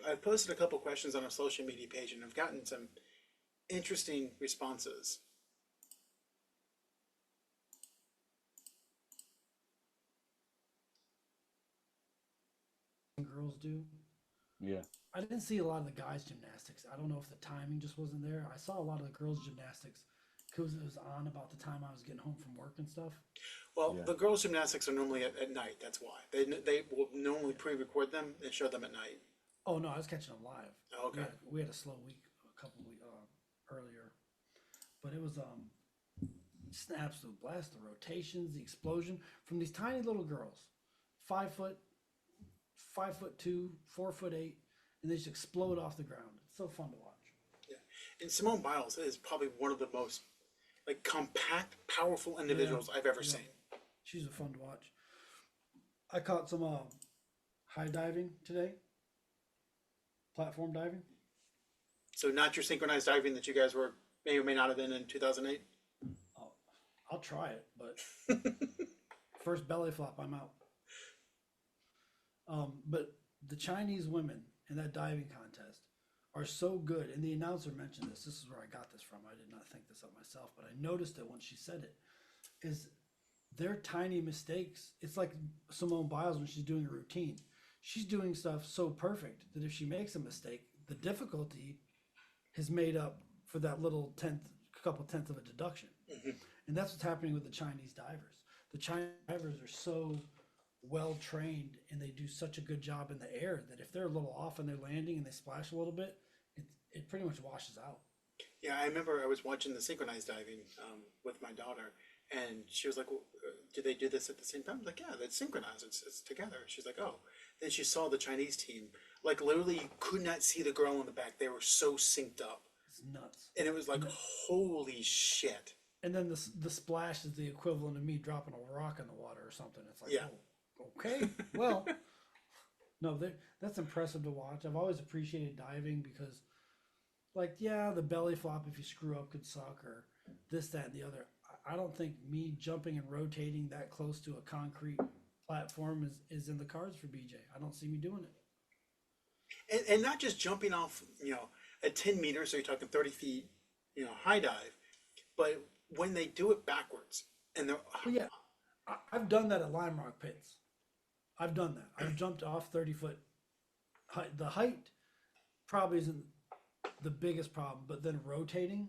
I've posted a couple questions on our social media page and I've gotten some interesting responses. Girls do. Yeah. I didn't see a lot of the guys' gymnastics. I don't know if the timing just wasn't there. I saw a lot of the girls' gymnastics because it was on about the time I was getting home from work and stuff. Well, the girls' gymnastics are normally at night. That's why they will normally pre-record them and show them at night. Oh no, I was catching them live. Oh, okay. We had a slow week a couple weeks earlier, but it was just an absolute blast. The rotations, the explosion from these tiny little girls, 5 foot, 5'2", 4'8", and they just explode off the ground. It's so fun to watch. Yeah, and Simone Biles is probably one of the most like compact, powerful individuals I've ever seen. She's fun to watch. I caught some high diving today. Platform diving. So not your synchronized diving that you guys were may or may not have been in 2008. I'll try it, but first belly flop, I'm out. But the Chinese women in that diving contest are so good, and the announcer mentioned this. This is where I got this from. I did not think this up myself, but I noticed it when she said it. Is their tiny mistakes? It's like Simone Biles when she's doing a routine. She's doing stuff so perfect that if she makes a mistake, the difficulty is made up for that little couple tenths of a deduction. Mm-hmm. And that's what's happening with the Chinese divers. The Chinese divers are so well trained and they do such a good job in the air that if they're a little off on their landing and they splash a little bit, it pretty much washes out. Yeah, I remember I was watching the synchronized diving with my daughter, and she was like, well, do they do this at the same time? I was like, yeah, that's synchronized. It's together. She's like, oh. Then she saw the Chinese team. Like, literally, you could not see the girl in the back. They were so synced up. It's nuts. And it was like, holy shit. And then the splash is the equivalent of me dropping a rock in the water or something. It's like, oh, okay, well, no, that's impressive to watch. I've always appreciated diving because, like, yeah, the belly flop, if you screw up, could suck, or this, that, and the other. I don't think me jumping and rotating that close to a concrete platform is in the cards for BJ. I don't see me doing it. And not just jumping off, at 10 meters, so you're talking 30 feet, high dive, but when they do it backwards and they're... Well, yeah, I've done that at Lime Rock Pits. I've done that. I've jumped off 30-foot height. The height probably isn't the biggest problem, but then rotating.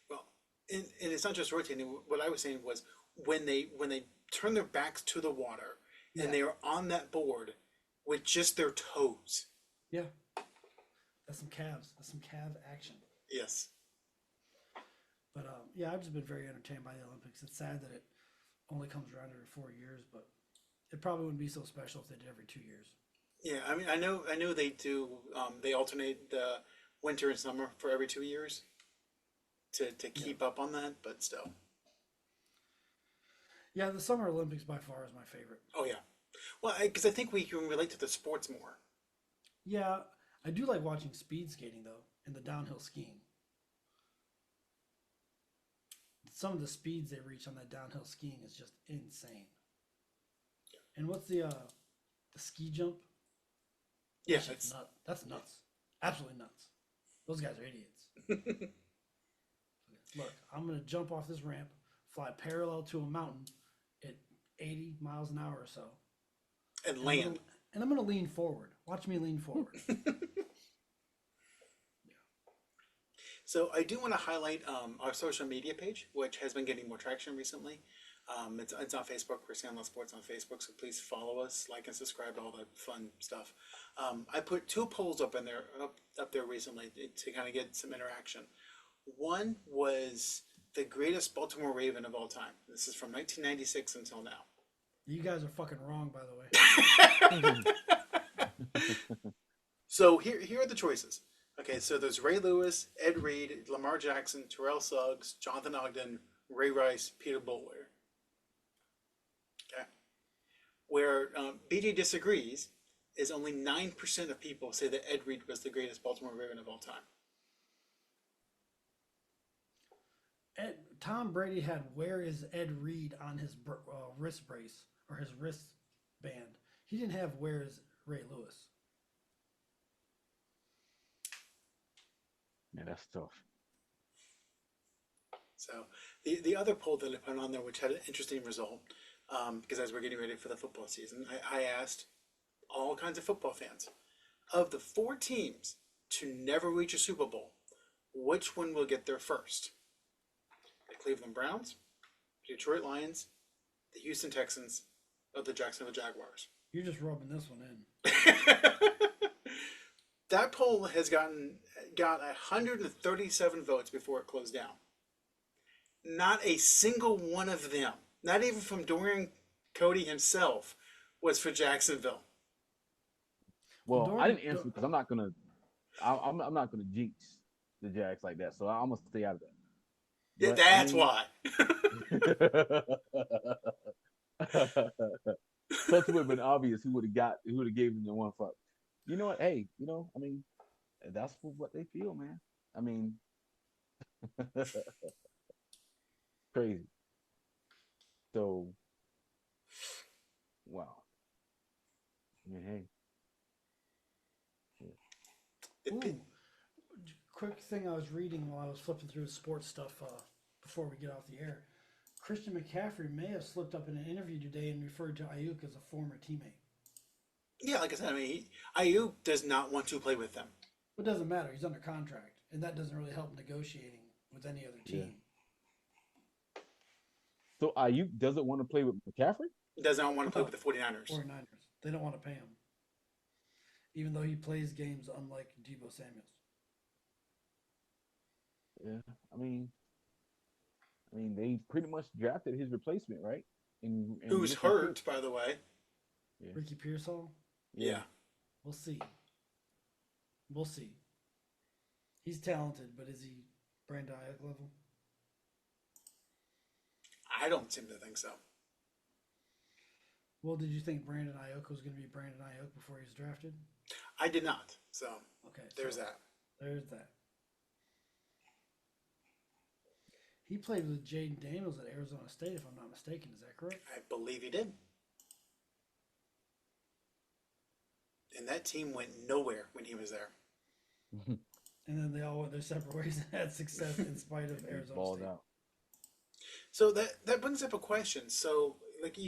Well, and it's not just rotating. What I was saying was when they turn their backs to the water and they are on that board, with just their toes. Yeah. That's some calves. That's some calf action. Yes. But yeah, I've just been very entertained by the Olympics. It's sad that it only comes around every 4 years, but it probably wouldn't be so special if they did every 2 years. Yeah, I mean, I know they do. They alternate the winter and summer for every 2 years to keep up on that, but still. Yeah, the Summer Olympics by far is my favorite. Oh yeah. Well, because I think we can relate to the sports more. Yeah, I do like watching speed skating though, and the downhill skiing. Some of the speeds they reach on that downhill skiing is just insane. And what's the ski jump? Yeah, That's it's nuts. That's nuts. Absolutely nuts. Those guys are idiots. Look, I'm gonna jump off this ramp, fly parallel to a mountain at 80 miles an hour or so, and and land. I'm gonna lean forward. Watch me lean forward. So I do want to highlight our social media page, which has been getting more traction recently. It's on Facebook. We're Sandlot Sports on Facebook, so please follow us, like and subscribe to all the fun stuff. I put two polls up there recently to kind of get some interaction. One was the greatest Baltimore Raven of all time. This is from 1996 until now. You guys are fucking wrong, by the way. So here are the choices. Okay, so there's Ray Lewis, Ed Reed, Lamar Jackson, Terrell Suggs, Jonathan Ogden, Ray Rice, Peter Boulware. Okay. Where BJ disagrees is only 9% of people say that Ed Reed was the greatest Baltimore Raven of all time. Tom Brady had "Where is Ed Reed" on his wrist brace or his wristband. He didn't have "Where is Ray Lewis." Yeah, that's tough. So the other poll that I put on there, which had an interesting result, because as we're getting ready for the football season, I asked all kinds of football fans, of the four teams to never reach a Super Bowl, which one will get there first? The Cleveland Browns, the Detroit Lions, the Houston Texans, or the Jacksonville Jaguars. You're just rubbing this one in. That poll has got 137 votes before it closed down. Not a single one of them, not even from Dorian Cody himself, was for Jacksonville. Well, I didn't answer because I'm not gonna jinx the Jags like that, so I'm gonna stay out of that. But, That's why. Plus, it would have been obvious who would have gave him the one fuck. You know what? Hey, I mean, that's what they feel, man. I mean, crazy. So, wow. I mean, hey. Ooh, quick thing I was reading while I was flipping through the sports stuff before we get off the air. Christian McCaffrey may have slipped up in an interview today and referred to Ayuk as a former teammate. Yeah, like I said, I mean, Ayuk does not want to play with them. It doesn't matter. He's under contract, and that doesn't really help negotiating with any other team. Yeah. So Ayuk doesn't want to play with McCaffrey? He does not want to play with the 49ers. 49ers. They don't want to pay him. Even though he plays games unlike Deebo Samuels. Yeah, I mean, they pretty much drafted his replacement, right? Who's hurt, by the way. Yeah. Ricky Pearsall? Yeah. We'll see. We'll see. He's talented, but is he Brandon Ayuk level? I don't seem to think so. Well, did you think Brandon Ayuk was going to be Brandon Ayuk before he was drafted? I did not. So, okay, there's that. There's that. He played with Jaden Daniels at Arizona State, if I'm not mistaken. Is that correct? I believe he did. And that team went nowhere when he was there. And then they all went their separate ways and had success in spite of Arizona State. Out. So that brings up a question. So, like,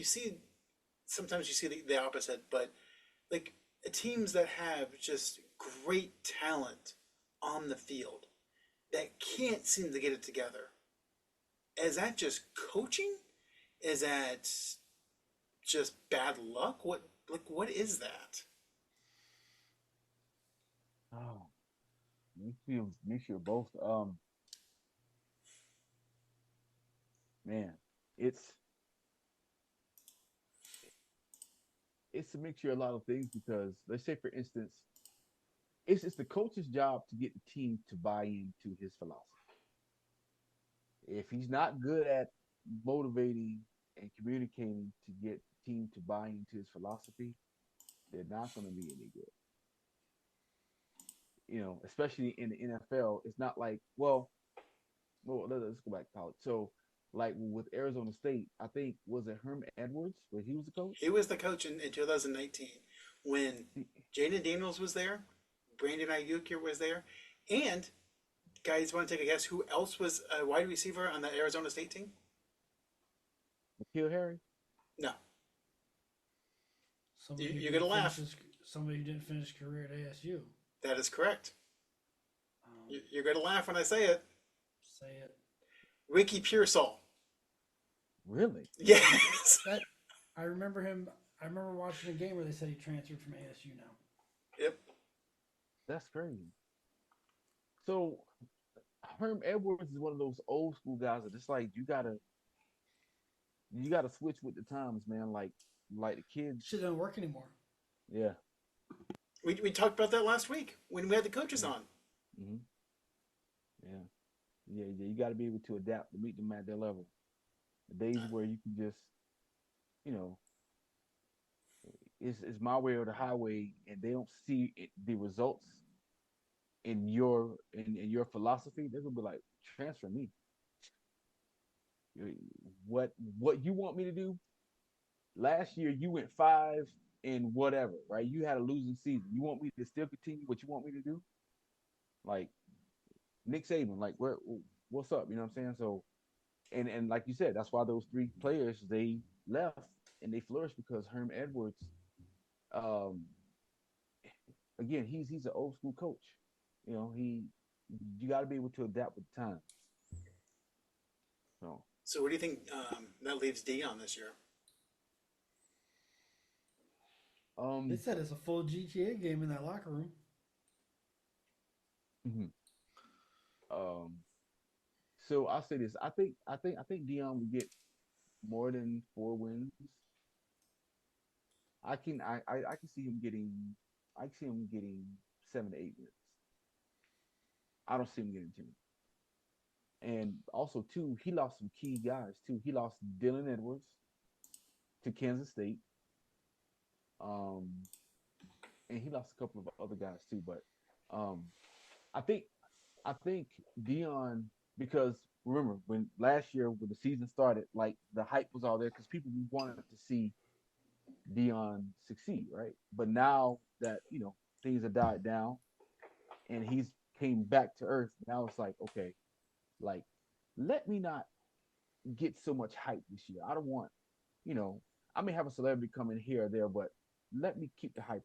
sometimes you see the opposite, but, like, teams that have just great talent on the field that can't seem to get it together. Is that just coaching? Is that just bad luck? What is that? Oh, makes you both. Man, it's it's a mixture of a lot of things because let's say, for instance, it's the coach's job to get the team to buy into his philosophy. If he's not good at motivating and communicating to get the team to buy into his philosophy, they're not going to be any good. Especially in the NFL, it's not like, well, let's go back to college. So, like with Arizona State, I think was it Herm Edwards where he was the coach. He was the coach in 2019 when Jaden Daniels was there, Brandon Ayuk was there, and guys, want to take a guess who else was a wide receiver on the Arizona State team? Nikhil Harry. No, Somebody who you're gonna didn't finish laugh. somebody who didn't finish career at ASU. That is correct. Um, You're gonna laugh when I say it. say it. Ricky Pearsall. Really? Yes. That I remember him. I remember watching a game where they said he transferred from ASU now. Yep. That's crazy. So Herm Edwards is one of those old school guys that it's like you gotta switch with the times, man. Like the kids. Shit doesn't work anymore. Yeah. We talked about that last week when we had the coaches Mm-hmm. on. Mm-hmm. Yeah. Yeah. You got to be able to adapt to meet them at their level. The days where you can just, you know, it's my way or the highway, and they don't see the results in your philosophy, they're gonna be like, transfer me. What you want me to do? Last year you went 5 and whatever, right? You had a losing season. You want me to still continue what you want me to do? Like Nick Saban, like what's up? You know what I'm saying? So and like you said, that's why those three players they left and they flourished because Herm Edwards, um, again, he's an old school coach. You got to be able to adapt with the times. So So what do you think that leaves Dion this year? They um said it's a full GTA game in that locker room. mhm. um so I'll say this. I think Dion will get more than 4 wins. I can see him getting I can see him getting 7 to 8 wins. I don't see him getting 10. And also too, he lost some key guys too. He lost Dylan Edwards to Kansas State. Um and he lost a couple of other guys too. But um I think I think Dion, because remember when last year when the season started, like the hype was all there because people wanted to see Dion succeed, right? But now that things have died down and he's came back to earth, now it's like, okay, like let me not get so much hype this year. I don't want, you know, I may have a celebrity come in here or there, but let me keep the hype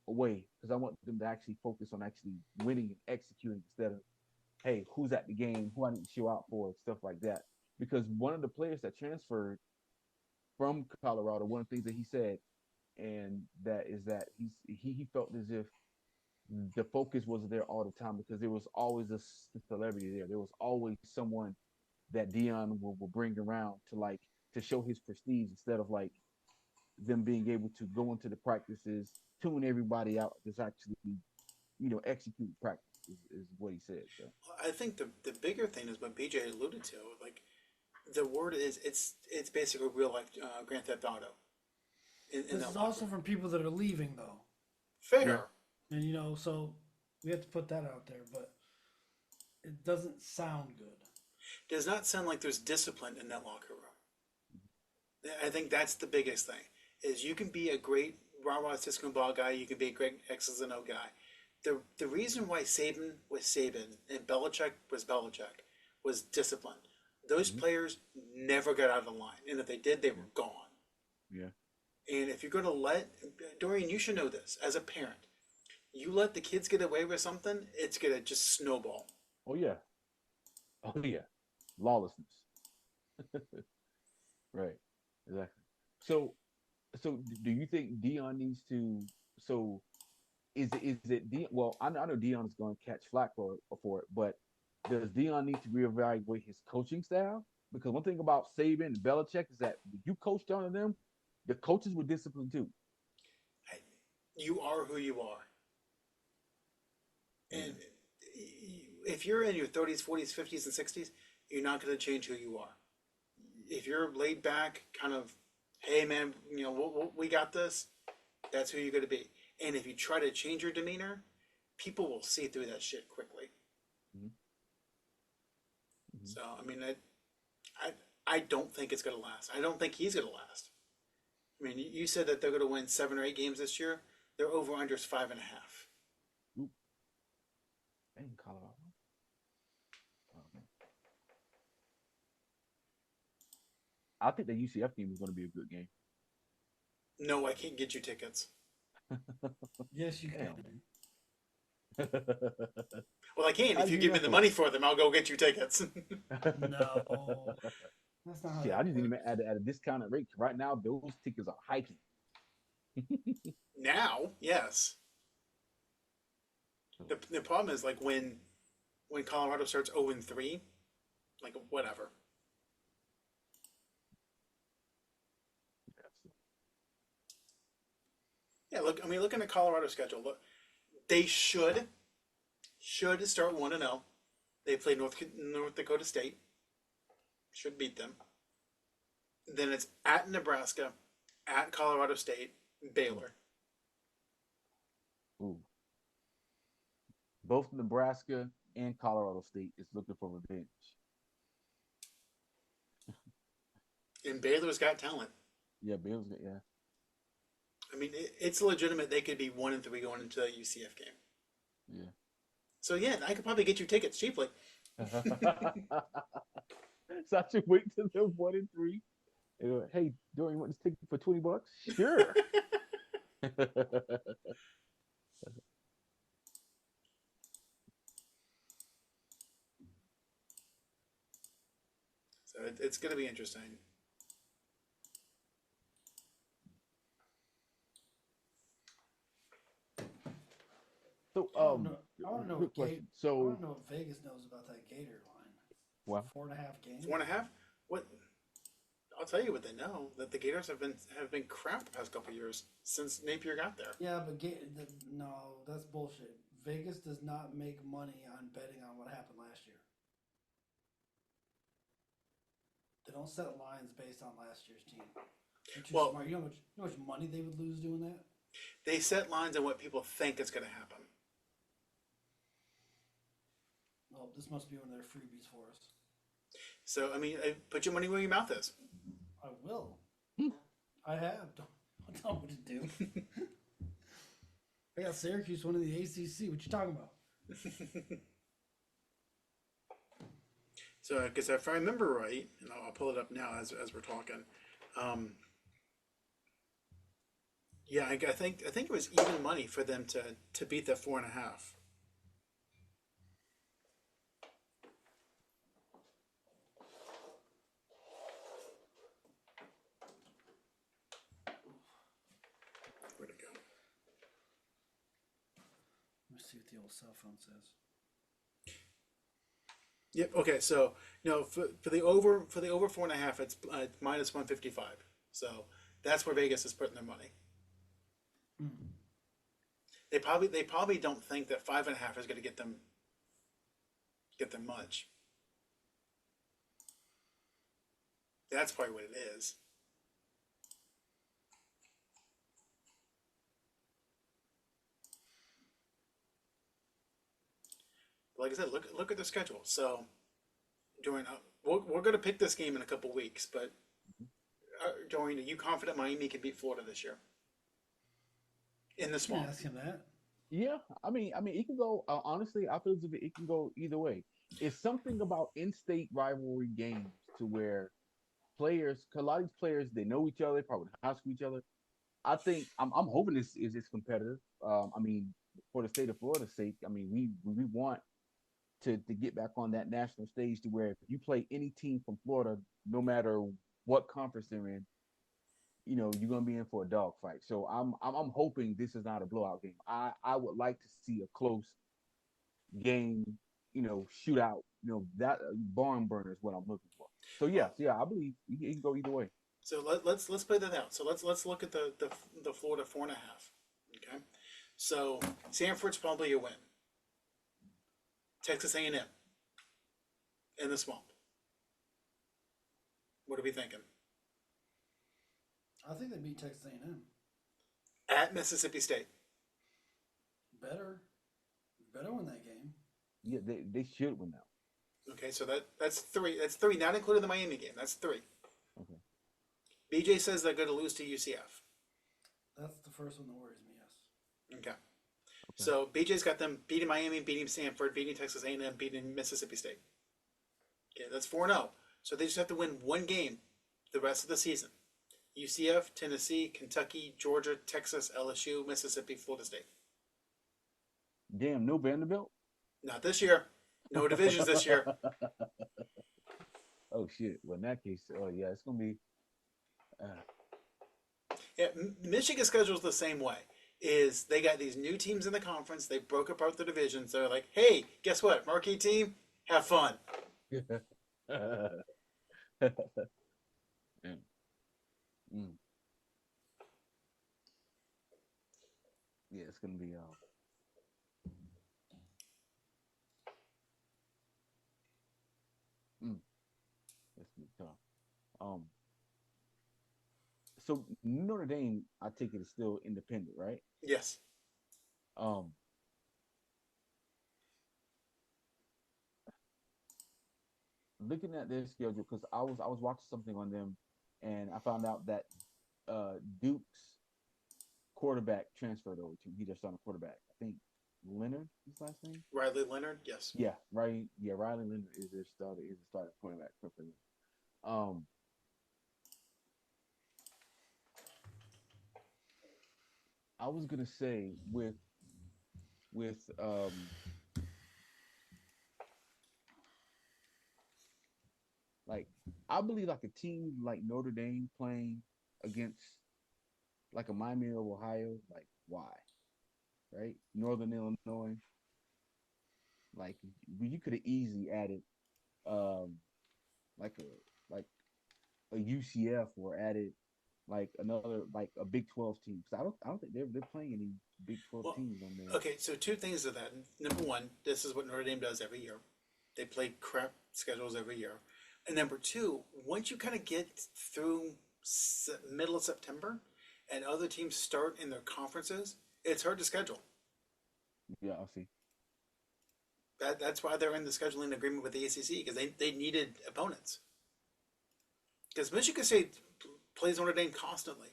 away because I want them to actually focus on actually winning and executing instead of, hey, who's at the game, who I need to show out for, stuff like that. Because one of the players that transferred from Colorado, one of the things that he said, and that is that he felt as if the focus wasn't there all the time because there was always a celebrity there. There was always someone that Dion will bring around to show his prestige instead of like them being able to go into the practices, tune everybody out, just actually execute practice is what he said. So I think the bigger thing is what BJ alluded to. Like the word is it's basically real life Grand Theft Auto in This that is locker also room. from people that are leaving though, yeah, Fair. and so we have to put that out there. But it doesn't sound good. Does not sound like there's discipline in that locker room. I think that's the biggest thing. Is you can be a great rah rah Cisco ball guy, you can be a great X's and O guy. The reason why Saban was Saban and Belichick was discipline. Those hmm players never got out of the line, and if they did, they yeah, were gone. yeah. And if you're going to let Dorian, you should know this as a parent. You let the kids get away with something, it's going to just snowball. Oh yeah, oh yeah. Lawlessness. Right. Exactly. So, so do you think Dion needs to? So Well, I know Dion is going to catch flack for it, but does Dion need to reevaluate his coaching style? Because one thing about Saban and Belichick is that when you coached under them, the coaches were disciplined too. You are who you are, and Yeah. if you're in your 30s, 40s, 50s, and 60s, you're not going to change who you are. If you're laid back, kind of, hey man, we got this. That's who you're going to be. And if you try to change your demeanor, people will see through that shit quickly. Mhm. Mhm. So I mean, I, I don't think it's going to last. I don't think he's going to last. I mean, you said that they're going to win 7 or 8 games this year. Their over under is 5.5. Oop, in Colorado. Um, I think the UCF game is going to be a good game. No, I can't get you tickets. Yes, you Damn, can. man. Well, I can How if do you you give me mess the with money for them. I'll go get you tickets. No, that's not how Shit, I that just need them works. at a discounted rate. Right now, those tickets are hiking. Now, yes. The problem is like when Colorado starts 0-3, like whatever. Yeah, look. I mean, looking at Colorado's schedule, look, they should start 1-0. They play North Dakota State. Should beat them. Then it's at Nebraska, at Colorado State, Baylor. Ooh. Both Nebraska and Colorado State is looking for revenge. And Baylor's got talent. Yeah, Bills. Yeah, I mean, it's legitimate. They could be 1-3 going into that UCF game. yeah. So yeah, I could probably get you tickets cheaply. So I should wait till they're 1-3. Hey, Dorian, you want this ticket for $20? Sure. So it's going to be interesting. So, I want to know. I want to know quick what Gate. question. I want So, to know what Vegas knows about that Gator line. well, 4.5 games. 4.5. What? I'll tell you what they know that the Gators have been crap the past couple of years since Napier got there. Yeah, but no, that's bullshit. Vegas does not make money on betting on what happened last year. They don't set lines based on last year's team. They're too Well, smart. You know how much money they would lose doing that? they set lines on what people think is going to happen. Well, this must be one of their freebies for us. So I mean, put your money where your mouth is. I will. I have. Don't tell me what to do. I got Syracuse winning the ACC. What you talking about? So, because if I remember right, and I'll pull it up now as we're talking. Yeah, I think it was even money for them to beat that 4.5. Where'd it go? Let me see what the old cell phone says. Yep. Okay. So for the over 4.5, it's minus 155. So that's where Vegas is putting their money. Mm. They probably don't think that 5.5 is going to get them much. That's probably what it is. But like I said, look at the schedule. So during we're going to pick this game in a couple weeks, but Dorian, are you confident Miami can beat Florida this year in the You can swamp? ask him that. yeah. I mean, it can go. Honestly, I feel as if it can go either way. It's something about in-state rivalry games to where players, 'cause a lot of these players, they know each other, they probably high school each other. I think I'm hoping this is competitive. I mean, for the state of Florida's sake, I mean, we want to get back on that national stage to where if you play any team from Florida, no matter what conference they're in, you're gonna be in for a dogfight. So I'm hoping this is not a blowout game. I would like to see a close game, shootout. That barn burner is what I'm looking for. So yes, yeah, I believe it can go either way. So let's play that out. So let's look at the Florida 4.5. Okay, so Sanford's probably a win. Texas A&M in the swamp. What are we thinking? I think they beat Texas A&M. At Mississippi State. Better win that game. Yeah, they should win now. Okay, so that's three. That's three, not including the Miami game. That's three. Okay. BJ says they're going to lose to UCF. That's the first one that worries me. Yes. Okay. So BJ's got them beating Miami, beating Stanford, beating Texas A&M, beating Mississippi State. Okay, that's 4-0. So they just have to win one game the rest of the season. UCF, Tennessee, Kentucky, Georgia, Texas, LSU, Mississippi, Florida State. Damn, no Vanderbilt? Not this year. No divisions this year. Oh shit. Well, in that case, yeah, it's gonna be. Yeah, Michigan's schedule is the same way. Is they got these new teams in the conference. They broke apart the divisions. They're like, hey, guess what? Marquee team, have fun. Mm. Yeah, it's gonna be it's gonna be tough. So Notre Dame, I take it is still independent, right? Yes. Um, Looking at their schedule, because I was watching something on them, and I found out that Duke's quarterback transferred over to him. He just signed a quarterback. I think Leonard, his last name. Riley Leonard. Yes. Yeah, right. Yeah, Riley Leonard is their starter. Is the starting quarterback for them. Um, I was gonna say with like I believe like a team like Notre Dame playing against like a Miami of Ohio, like why? Right? Northern Illinois. Like you could have easily added um like a UCF or added like another like a Big 12 team. Because I don't think they're playing any Big 12 Well, teams on there. okay, so two things to that. Number one, this is what Notre Dame does every year. They play crap schedules every year. And number two, once you kind of get through middle of September and other teams start in their conferences, it's hard to schedule. Yeah, I'll see. That's why they're in the scheduling agreement with the ACC, because they needed opponents. Because Michigan State plays Notre Dame constantly.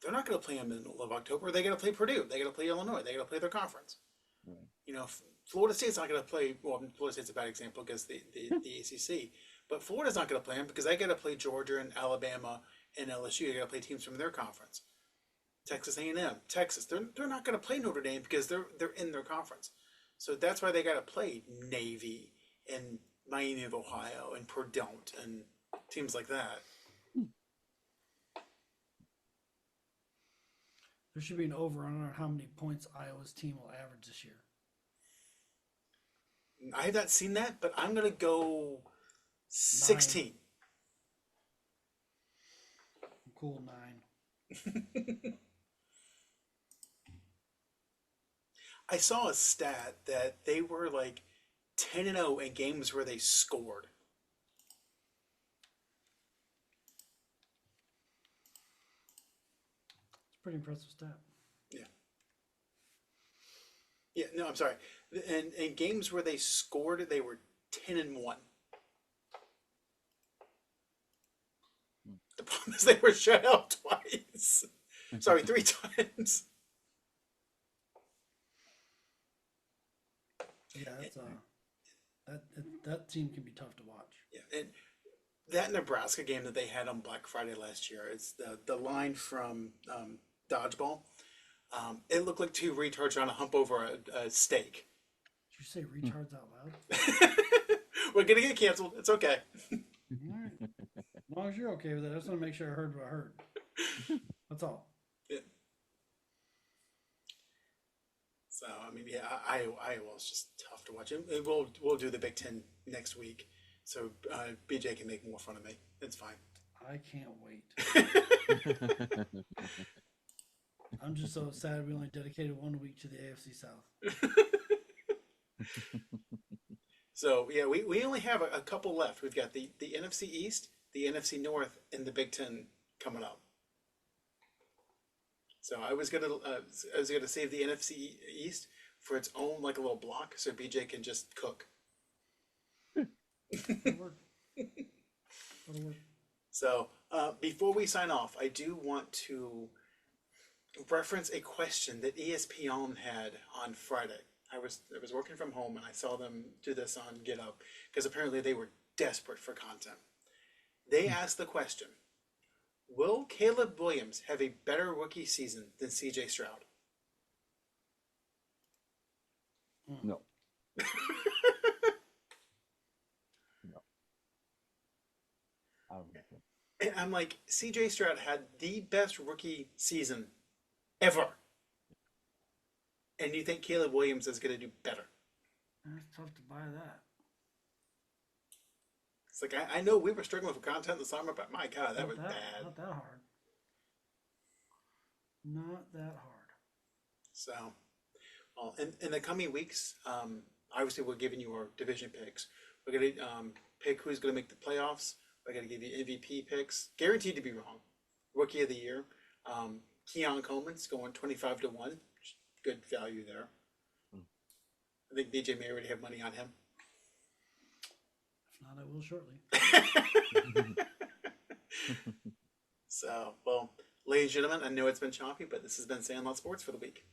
They're not going to play in the middle of October. They got to play Purdue. They got to play Illinois. They got to play their conference. Right. You know, Florida State's not going to play. Well, Florida State's a bad example because the ACC. But Florida's not going to play them because they got to play Georgia and Alabama and LSU. They got to play teams from their conference. Texas A&M, Texas. They're not going to play Notre Dame because they're in their conference. So that's why they got to play Navy and Miami of Ohio and Purdue and teams like that. There should be an over on how many points Iowa's team will average this year. I have not seen that, but I'm going to go 16. 9. Cool 9. I saw a stat that they were like 10-0 in games where they scored. It's a pretty impressive stat. Yeah. Yeah, no, I'm sorry. And in games where they scored, they were 10-1. The problem is they were shut out twice. Sorry, 3 times. Yeah, that team can be tough to watch. Yeah, and that Nebraska game that they had on Black Friday last year, it's the line from Dodgeball. It looked like 2 retards trying to hump over a steak. Did you say retards out loud? We're going to get canceled. It's okay. All right. As long as you're okay with it, I just want to make sure I heard what I heard. That's all. Yeah. So I mean, yeah, Iowa is just tough to watch. And we'll do the Big Ten next week, so BJ can make more fun of me. It's fine. I can't wait. I'm just so sad we only dedicated 1 week to the AFC South. So yeah, we only have a couple left. We've got the NFC East, the NFC North, and the Big Ten coming up. So I was gonna save the NFC East for its own like a little block, so BJ can just cook. That'll work. That'll work. So before we sign off, I do want to reference a question that ESPN had on Friday. I was working from home and I saw them do this on GitHub because apparently they were desperate for content. They asked the question: will Caleb Williams have a better rookie season than CJ Stroud? No. No. I don't think so. And I'm like, CJ Stroud had the best rookie season ever. And you think Caleb Williams is going to do better? It's tough to buy that. It's like, I know we were struggling for content this summer, but my God, that was bad. Not that hard. Not that hard. So, well, in the coming weeks, obviously we're giving you our division picks. We're going to pick who's going to make the playoffs. We're going to give you MVP picks. Guaranteed to be wrong. Rookie of the year. Keon Coleman's going 25-1. Good value there. I think DJ may already have money on him. If not, I will shortly. So, well, ladies and gentlemen, I know it's been choppy, but this has been Sandlot Sports for the week.